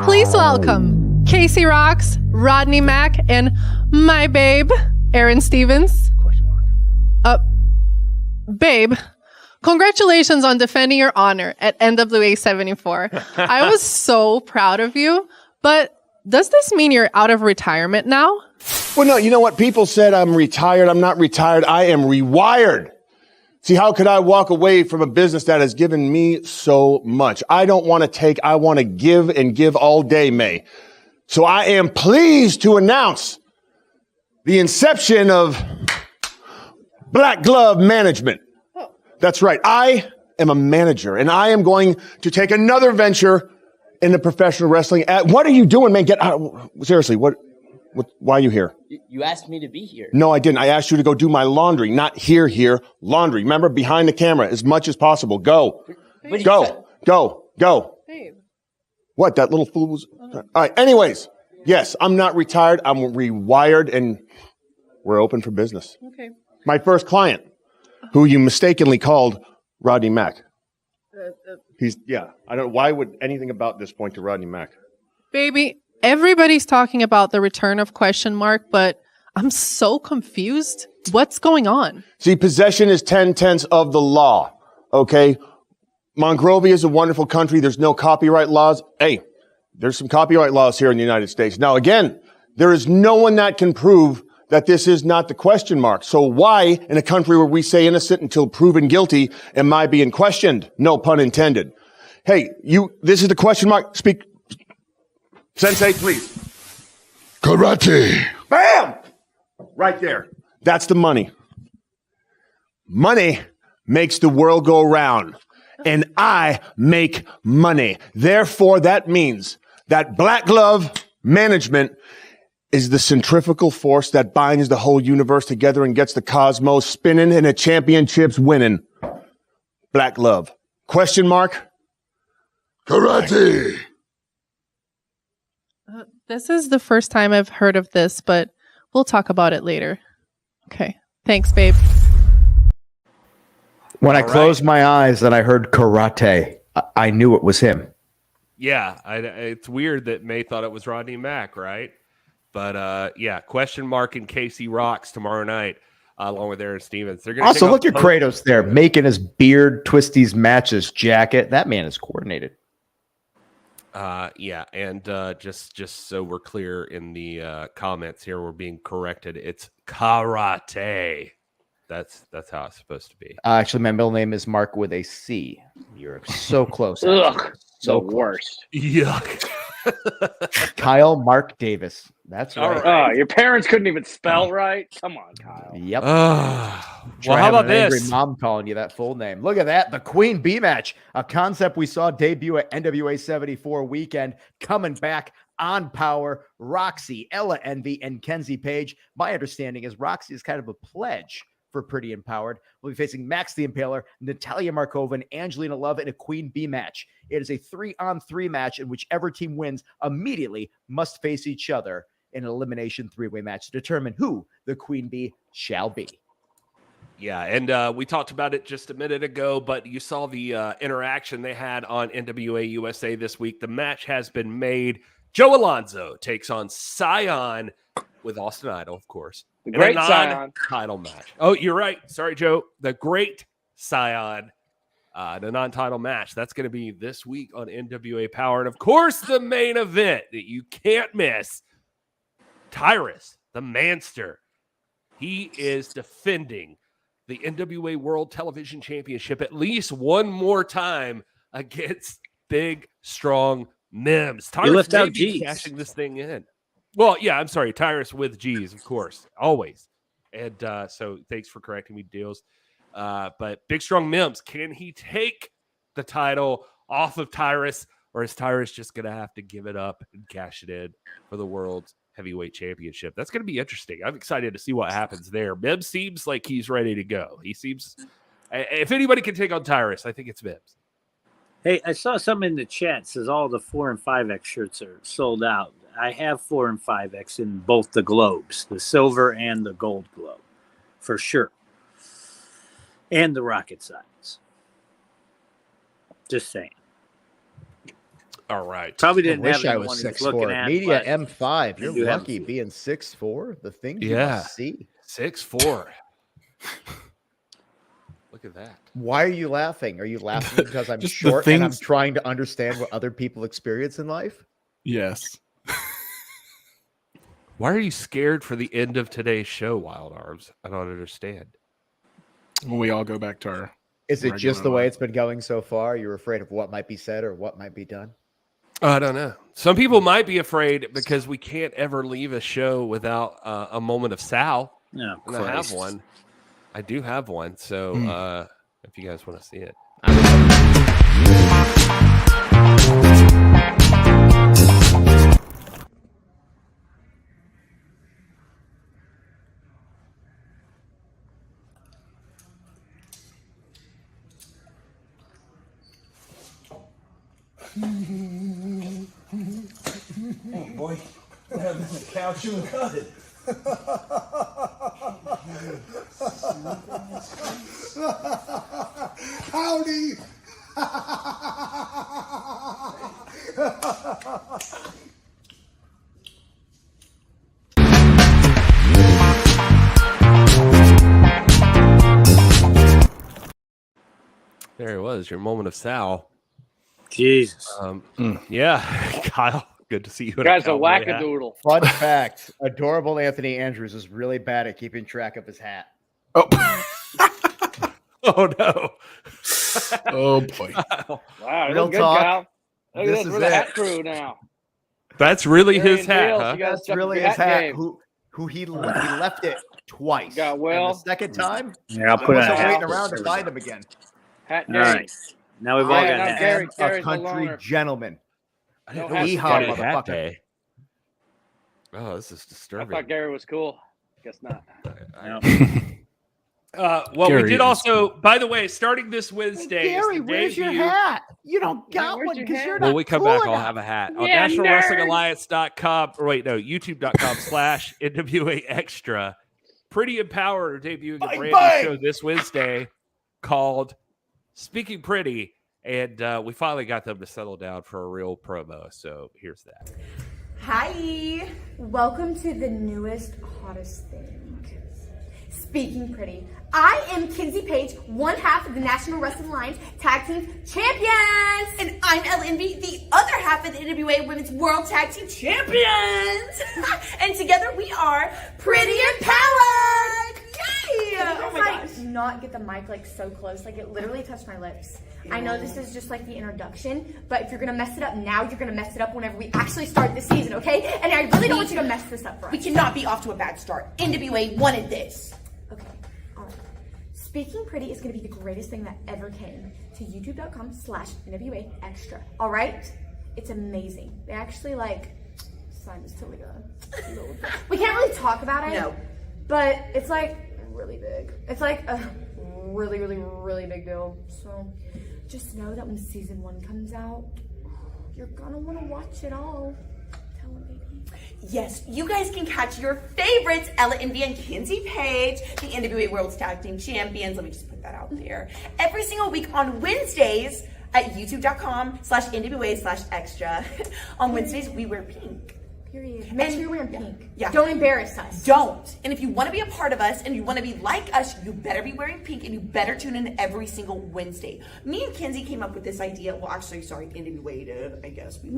Please welcome Casey Rocks, Rodney Mack, and my babe, Aaron Stevens. Babe, congratulations on defending your honor at NWA 74. I was so proud of you, but does this mean you're out of retirement now? Well, no, you know what? People said I'm retired. I'm not retired. I am rewired. See, how could I walk away from a business that has given me so much? I don't want to take, I want to give and give all day, May. So I am pleased to announce the inception of Black Glove Management. Oh. That's right. I am a manager, and I am going to take another venture in the professional wrestling. What are you doing, man? Get out. Seriously, what, why are you here? You asked me to be here. No, I didn't. I asked you to go do my laundry, not here, laundry. Remember, behind the camera as much as possible. Go. Go. Babe. What, that little fool was? All right, anyways, yes, I'm not retired. I'm rewired, and we're open for business. Okay. My first client, who you mistakenly called Rodney Mack. I don't know. Why would anything about this point to Rodney Mack? Baby, everybody's talking about the return of Question Mark, but I'm so confused. What's going on? See, possession is 10/10 of the law. Okay. Monrovia is a wonderful country. There's no copyright laws. Hey, there's some copyright laws here in the United States. Now, again, there is no one that can prove that this is not the question mark. So why, in a country where we say innocent until proven guilty, am I being questioned? No pun intended. Hey, this is the question mark. Speak. Sensei, please. Karate. Bam! Right there. That's the money. Money makes the world go round. And I make money. Therefore, that means that Black Glove Management is the centrifugal force that binds the whole universe together and gets the cosmos spinning and the championships winning. Black Glove. Question mark? Karate. This is the first time I've heard of this, but we'll talk about it later. Okay. Thanks, babe. When I closed my eyes and I heard karate, I knew it was him. Yeah, it's weird that May thought it was Rodney Mack, right? But yeah, Question Mark and Casey Rocks tomorrow night, along with Aaron Stevens. They're gonna also look at Kratos there, making his beard twist these matches jacket. That man is coordinated. Yeah, and just so we're clear in the comments here, we're being corrected. It's karate. That's how it's supposed to be. Actually, my middle name is Mark with a C. You're so close. Ugh, so the close. worst. Yuck. Kyle Mark Davis. That's right. Oh, your parents couldn't even spell right. Come on, Kyle. Yep. Well, Try how having about an angry this? mom calling you that full name. Look at that. The Queen Bee match, a concept we saw debut at NWA 74 weekend, coming back on Power. Roxy, Ella Envy, and Kenzie Page. My understanding is Roxy is kind of a pledge for Pretty Empowered. We'll be facing Max the Impaler, Natalia Markova, and Angelina Love in a Queen Bee match. It is a 3-on-3 match in whichever team wins immediately must face each other in an elimination 3-way match to determine who the Queen Bee shall be. Yeah, and we talked about it just a minute ago, but you saw the interaction they had on NWA USA this week. The match has been made. Joe Alonzo takes on Scion with Austin Idol, of course. The great Scion. Title match. Oh, you're right. Sorry, Joe. The great Scion. The non-title match. That's going to be this week on NWA Powerrr. And, of course, the main event that you can't miss. Tyrus, the Manster. He is defending the NWA World Television Championship at least one more time against Big Strong Mims. Tyrus lift may out be G's. cashing this thing in. Well, yeah, I'm sorry. Tyrus with G's, of course, always. And so thanks for correcting me, Dealz. But Big Strong Mims, can he take the title off of Tyrus, or is Tyrus just going to have to give it up and cash it in for the World Heavyweight Championship? That's going to be interesting. I'm excited to see what happens there. Mims seems like he's ready to go. He seems, if anybody can take on Tyrus, I think it's Mims. Hey, I saw something in the chat says all the 4 and 5X shirts are sold out. I have 4 and 5X in both the globes, the silver and the gold globe, for sure. And the rocket signs. Just saying. All right. Probably didn't I have wish I anyone was he was 6'4". looking at. Media but M5. I do You're have lucky them. being 6'4". The things you Yeah. must see. 6'4". Look at that. Why are you laughing? Are you laughing because I'm Just the short and I'm things- trying to understand what other people experience in life? Yes. Why are you scared for the end of today's show, Wild Arms? I don't understand. When we all go back to our Is it just the regular way life. it's been going so far? You're afraid of what might be said or what might be done? I don't know. Some people might be afraid because we can't ever leave a show without a moment of Sal. No, and I have one. I do have one. So if you guys want to see it. Hey, boy, what happened to the couch you cut? Howdy! There it was, your moment of Sal. Jesus. Yeah, Kyle, good to see you. Guy's a cowboy hat. wackadoodle. Fun fact, adorable Anthony Andrews is really bad at keeping track of his hat. Oh, oh no. Oh boy. Wow, Real look good, talk. Kyle. Look This at this. is We're the it. hat crew now. That's really Gary his and hat, Dealz, huh? you guys That's stepped up really your his hat. game. Who he left it twice. Got And Wil. the second time, Yeah, I'll I put it wasn't on. waiting around to find him again. Hat All game. right. Now we've all I got now hats. Gary- am a Gary's the country loner. gentleman. I didn't No know it was hat Friday day. hat day. Oh, this is I disturbing. thought Gary was cool. Guess not. Well, Gary we did is also, by the way, starting this Wednesday. is Gary, the where's your debut- hat? You don't got where's one your because hat? you're not When we come cool back, I'll enough. have a hat on Yeah, nationalwrestlingalliance.com. Or wait, no, youtube.com/NWA Extra. Pretty Empowered are debuting a brand new show this Wednesday called Speaking Pretty. And we finally got them to settle down for a real promo. So here's that. Hi, welcome to the newest, hottest thing. Speaking pretty, I am Kinsey Page, one half of the National Wrestling Alliance Tag Team Champions! And I'm Ella Envy, the other half of the NWA Women's World Tag Team Champions! And together we are Pretty Empowered! Yay! Oh my gosh. Not get the mic like so close, like it literally touched my lips. I know this is just like the introduction, but if you're gonna mess it up now, you're gonna mess it up whenever we actually start the season, okay? And I really don't want you to mess this up for us. We cannot be off to a bad start. NWA wanted this. Okay, all right. Speaking Pretty is gonna be the greatest thing that ever came to youtube.com/NWA Extra, all right? It's amazing. They actually like signed us to like a little bit. We can't really talk about it. No. But it's like really big. It's like a really, really, really big deal. So just know that when season 1 comes out, you're gonna want to watch it all. Tell them, baby. Yes, you guys can catch your favorites, Ella Envy and Kinsey Page, the NWA World Tag Team Champions. Let me just put that out there. Every single week on Wednesdays at youtube.com/NWA/extra. On Wednesdays, we wear pink. Period. Make sure you're wearing pink. Yeah. Don't embarrass us. Don't. And if you want to be a part of us and you want to be like us, you better be wearing pink and you better tune in every single Wednesday. Me and Kinsey came up with this idea. Well, actually, sorry, NWA did, I guess. We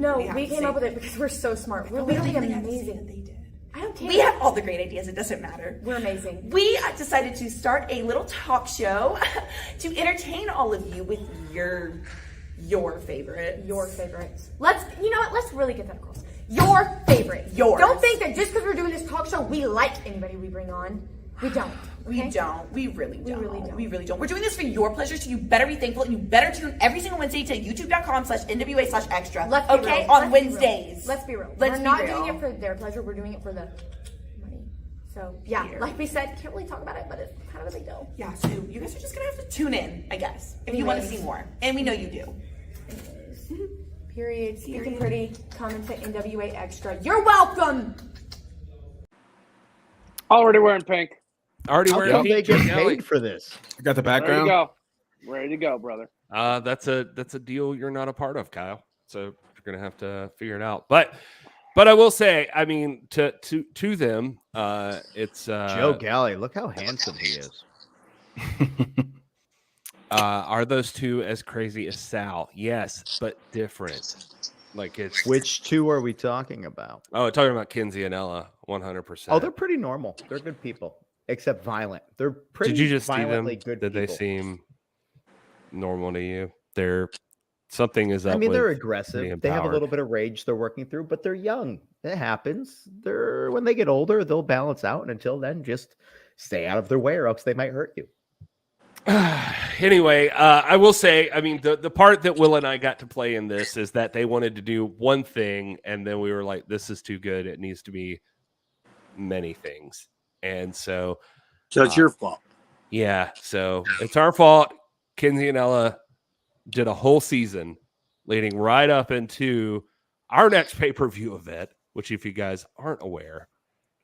came up with it because we're so smart. We're literally amazing. They did. I don't care. We have all the great ideas. It doesn't matter. We're amazing. We decided to start a little talk show to entertain all of you with your favorite. Your favorites. You know what? Let's really get that across. Your favorite. Yours. Don't think that just because we're doing this talk show, we like anybody we bring on. We don't. Okay? We don't. We really don't. We really don't. We really don't. We're doing this for your pleasure, so you better be thankful and you better tune every single Wednesday to youtube.com/NWA/extra. Let's be okay? real. On Wednesdays. Let's be real. Let's we're be not real. doing it for their pleasure. We're doing it for the money. So, yeah, like we said, can't really talk about it, but it's kind of a big deal. Yeah, so you guys are just going to have to tune in, I guess, if you want to see more. And we know you do. Period. Speaking Pretty, comment to NWA Extra. You're welcome. Already wearing pink. Already How wearing come pink. they get Galli. paid for this? I got the Ready to background. go. Ready to go, brother. That's a deal you're not a part of, Kyle. So you're gonna have to figure it out. But I will say, I mean, to them, it's Joe Galli. Look how handsome he is. Are those two as crazy as Sal? Yes, but different. Like it's Which two are we talking about? Oh, talking about Kinsey and Ella, 100%. Oh, they're pretty normal. They're good people, except violent. They're pretty. Did you just see them? violently good Did they people. seem normal to you? They're something is up. I mean, they're with aggressive. being They have a empowered. little bit of rage they're working through, but they're young. It happens. When they get older, they'll balance out. And until then, just stay out of their way, or else they might hurt you. Anyway, I will say, I mean, the part that Will and I got to play in this is that they wanted to do one thing, and then we were like, this is too good. It needs to be many things. And so it's your fault. Yeah, so it's our fault. Kinsey and Ella did a whole season leading right up into our next pay-per-view event, which, if you guys aren't aware,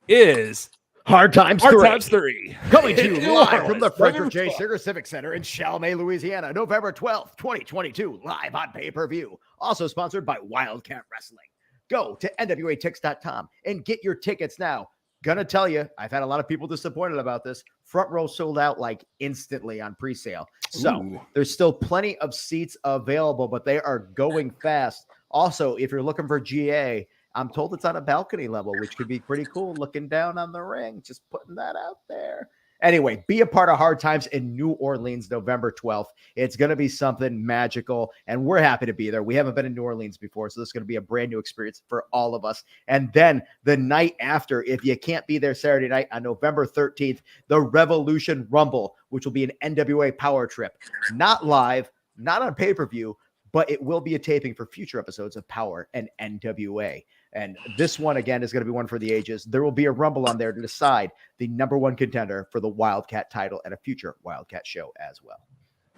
is Hard Times 3. Coming to you In live Lawrence, from the Frederick November J. 12th. Singer Civic Center in Chalmette, Louisiana, November 12th, 2022, live on pay-per-view. Also sponsored by Wildcat Wrestling. Go to NWATix.com and get your tickets now. Gonna tell you, I've had a lot of people disappointed about this. Front row sold out like instantly on pre-sale. So Ooh. there's still plenty of seats available, but they are going fast. Also, if you're looking for GA, I'm told it's on a balcony level, which could be pretty cool looking down on the ring. Just putting that out there. Anyway, be a part of Hard Times in New Orleans, November 12th. It's going to be something magical, and we're happy to be there. We haven't been in New Orleans before, so this is going to be a brand new experience for all of us. And then the night after, if you can't be there Saturday night on November 13th, the Revolution Rumble, which will be an NWA Powerrr trip. Not live, not on pay-per-view, but it will be a taping for future episodes of Powerrr and NWA. And this one, again, is going to be one for the ages. There will be a Rumble on there to decide the number one contender for the Wildcat title and a future Wildcat show as well.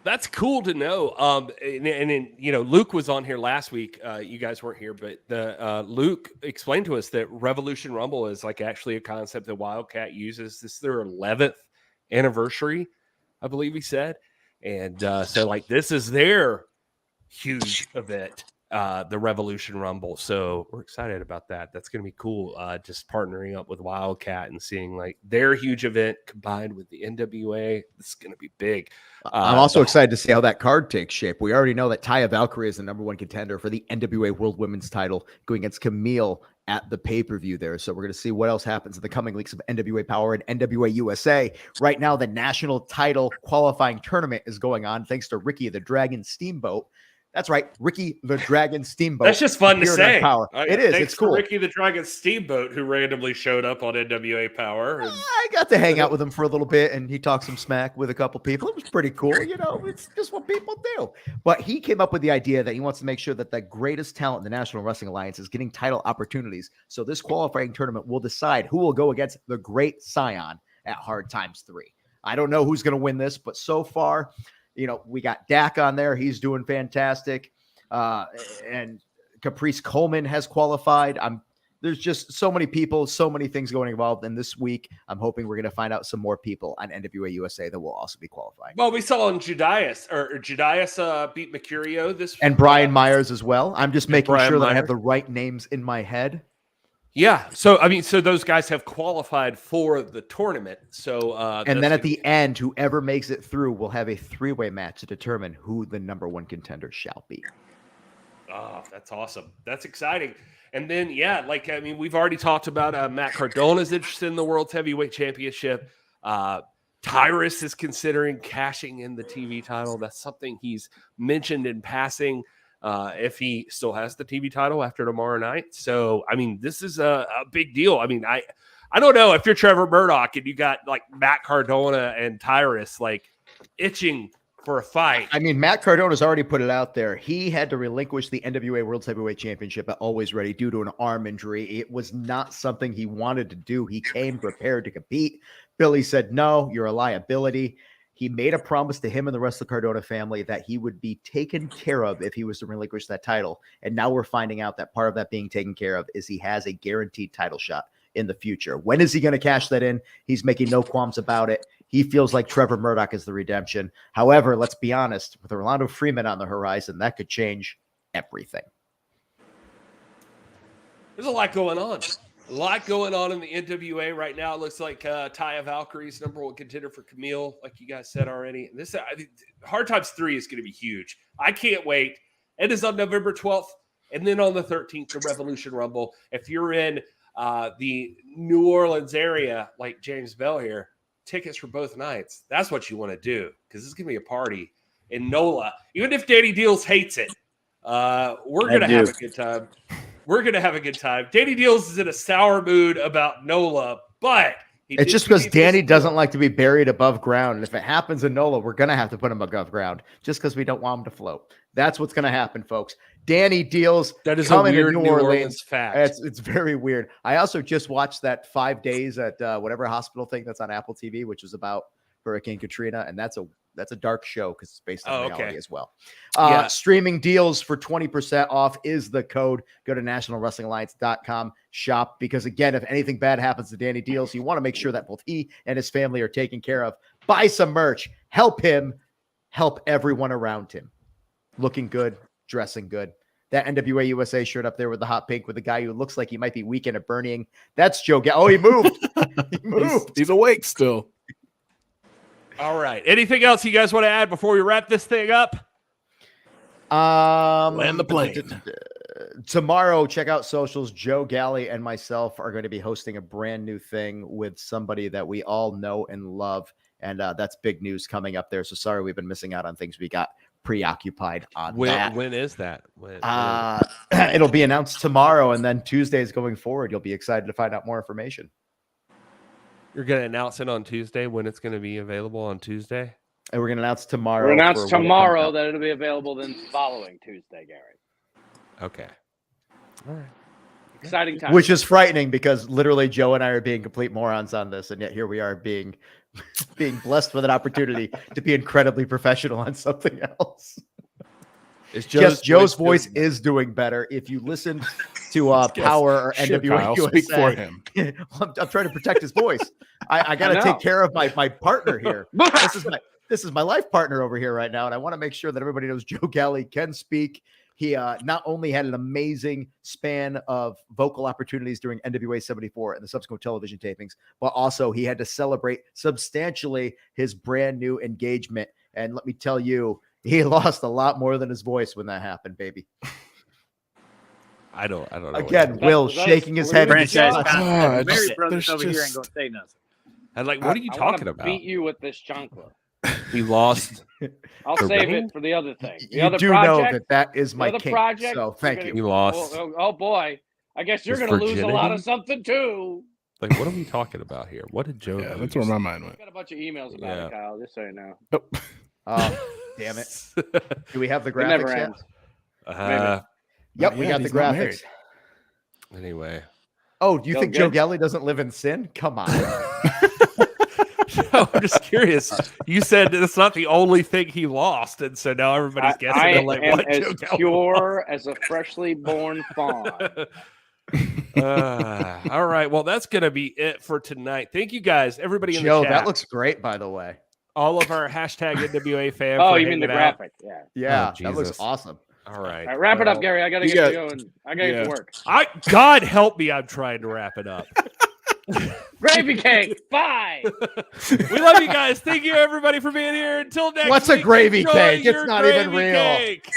That's cool to know. And you know, Luke was on here last week. You guys weren't here, but Luke explained to us that Revolution Rumble is like actually a concept that Wildcat uses. This is their 11th anniversary, I believe he said. And so like this is their huge event the Revolution Rumble. So we're excited about that. That's going to be cool. Just partnering up with Wildcat and seeing like their huge event combined with the NWA. This is going to be big. I'm also excited to see how that card takes shape. We already know that Taya Valkyrie is the #1 contender for the NWA World Women's title going against Camille at the pay-per-view there. So we're going to see what else happens in the coming weeks of NWA Powerrr and NWA USA. Right now, the national title qualifying tournament is going on thanks to Ricky the Dragon Steamboat. That's right, Ricky the Dragon Steamboat. That's just fun to say. Power. It is. Thanks It's cool. Ricky the Dragon Steamboat, who randomly showed up on NWA Powerrr. And I got to hang out with him for a little bit, and he talked some smack with a couple people. It was pretty cool. You know, it's just what people do. But he came up with the idea that he wants to make sure that the greatest talent in the National Wrestling Alliance is getting title opportunities. So this qualifying tournament will decide who will go against the Great Scion at Hard Times 3. I don't know who's going to win this, but so far, you know, we got Dak on there. He's doing fantastic. And Caprice Coleman has qualified. There's just so many people, so many things going involved. And this week, I'm hoping we're going to find out some more people on NWA USA that will also be qualifying. well, we saw on Judias beat Mercurio this And Brian Myers as well. I'm just making Brian sure that I Myers. have the right names in my head. Yeah. So, I mean, so those guys have qualified for the tournament. So, And then at the end, whoever makes it through will have a 3-way match to determine who the #1 contender shall be. Oh, that's awesome. That's exciting. And then, yeah, like, I mean, we've already talked about Matt Cardona's interested in the World's Heavyweight Championship. Tyrus is considering cashing in the TV title. That's something he's mentioned in passing if he still has the TV title after tomorrow night. So, I mean, this is a big deal. I mean, I don't know if you're Trevor Murdoch and you got like Matt Cardona and Tyrus like itching for a fight. I mean, Matt Cardona's already put it out there. He had to relinquish the NWA World Heavyweight Championship at Always Ready due to an arm injury. It was not something he wanted to do. He came prepared to compete. Billy said, no, you're a liability. He made a promise to him and the rest of the Cardona family that he would be taken care of if he was to relinquish that title. And now we're finding out that part of that being taken care of is he has a guaranteed title shot in the future. When is he going to cash that in? He's making no qualms about it. He feels like Trevor Murdoch is the redemption. However, let's be honest, with Orlando Freeman on the horizon, that could change everything. There's a lot going on. A lot going on in the NWA right now. It looks like Taya Valkyrie's #1 contender for Camille, like you guys said already. This Hard Times 3 is going to be huge. I can't wait. It is on November 12th, and then on the 13th, the Revolution Rumble. If you're in the New Orleans area, like James Bell here, tickets for both nights. That's what you want to do because it's going to be a party in NOLA. Even if Danny Dealz hates it, we're going to have a good time. We're going to have a good time. Danny Dealz is in a sour mood about NOLA, but it's just because Danny doesn't like to be buried above ground. And if it happens in NOLA, we're going to have to put him above ground just because we don't want him to float. That's what's going to happen, folks. Danny Dealz that is coming a weird to New Orleans fact. It's very weird. I also just watched that 5 days at whatever hospital thing that's on Apple TV, which was about Hurricane Katrina, and that's a dark show because it's based on reality as well. Streaming deals for 20% off is the code. Go to nationalwrestlingalliance.com, shop, because again, if anything bad happens to Danny Dealz, you want to make sure that both he and his family are taken care of. Buy some merch, help him, help everyone around him. Looking good, dressing good. That NWA USA shirt up there with the hot pink with the guy who looks like he might be weekend at Burning. That's Joe. Oh, he moved. He moved. He's awake still. All right. Anything else you guys want to add before we wrap this thing up? Land the plane. Tomorrow, check out socials. Joe, Galli, and myself are going to be hosting a brand new thing with somebody that we all know and love. And that's big news coming up there. So sorry we've been missing out on things. We got preoccupied on that. When is that? It'll be announced tomorrow, and then Tuesdays going forward. You'll be excited to find out more information. You're going to announce it on Tuesday when it's going to be available on Tuesday? And we're going to announce tomorrow. We're going to announce tomorrow that it'll be available then following Tuesday, Gary. Okay. All right. Exciting time. Which is frightening because literally Joe and I are being complete morons on this, and yet here we are being blessed with an opportunity to be incredibly professional on something else. Joe's voice is doing better. If you listen to Powerrr or NWA USA, speak for him. I'm trying to protect his voice. I got to take care of my partner here. This is my life partner over here right now, and I want to make sure that everybody knows Joe Galli can speak. He not only had an amazing span of vocal opportunities during NWA 74 and the subsequent television tapings, but also he had to celebrate substantially his brand new engagement. And let me tell you, he lost a lot more than his voice when that happened, baby. I don't know. Again, Will shaking his head. Franchise Oh, Mary Brothers over here ain't gonna say nothing. And like, what are you talking about? Beat you with this chancla. He lost. I'll save it for the other thing. The You other do project, know that is my the other kink, project, so thank you. He lost. Oh boy, I guess you're His going to lose a lot virginity? of something too. Like, what are we talking about here? What did Joe? Yeah, lose? that's where my mind went. I got a bunch of emails about Yeah. it, Kyle. Just so you know. Damn it. Do we have the It never graphics yet? ends. Yep, we got the graphics. Anyway. Oh, do you Feel think Joe good? Galli doesn't live in sin? Come on. No, I'm just curious. You said that's not the only thing he lost, and so now everybody's guessing. I like, am what as Joe Galli pure as a freshly born fawn. all right. Well, that's going to be it for tonight. Thank you guys, everybody in Joe, the chat. that looks great, by the way. All of our hashtag NWA fans. Oh, you mean the graphic? Yeah. Yeah, Oh, that looks Jesus. awesome. All right. All right, wrap it up, Gary. I got to You get got- going. I got to get to work. God help me. I'm trying to wrap it up. Gravy cake. Bye. We love you guys. Thank you, everybody, for being here. Until next What's week, a gravy enjoy cake? It's your not even gravy real. cake.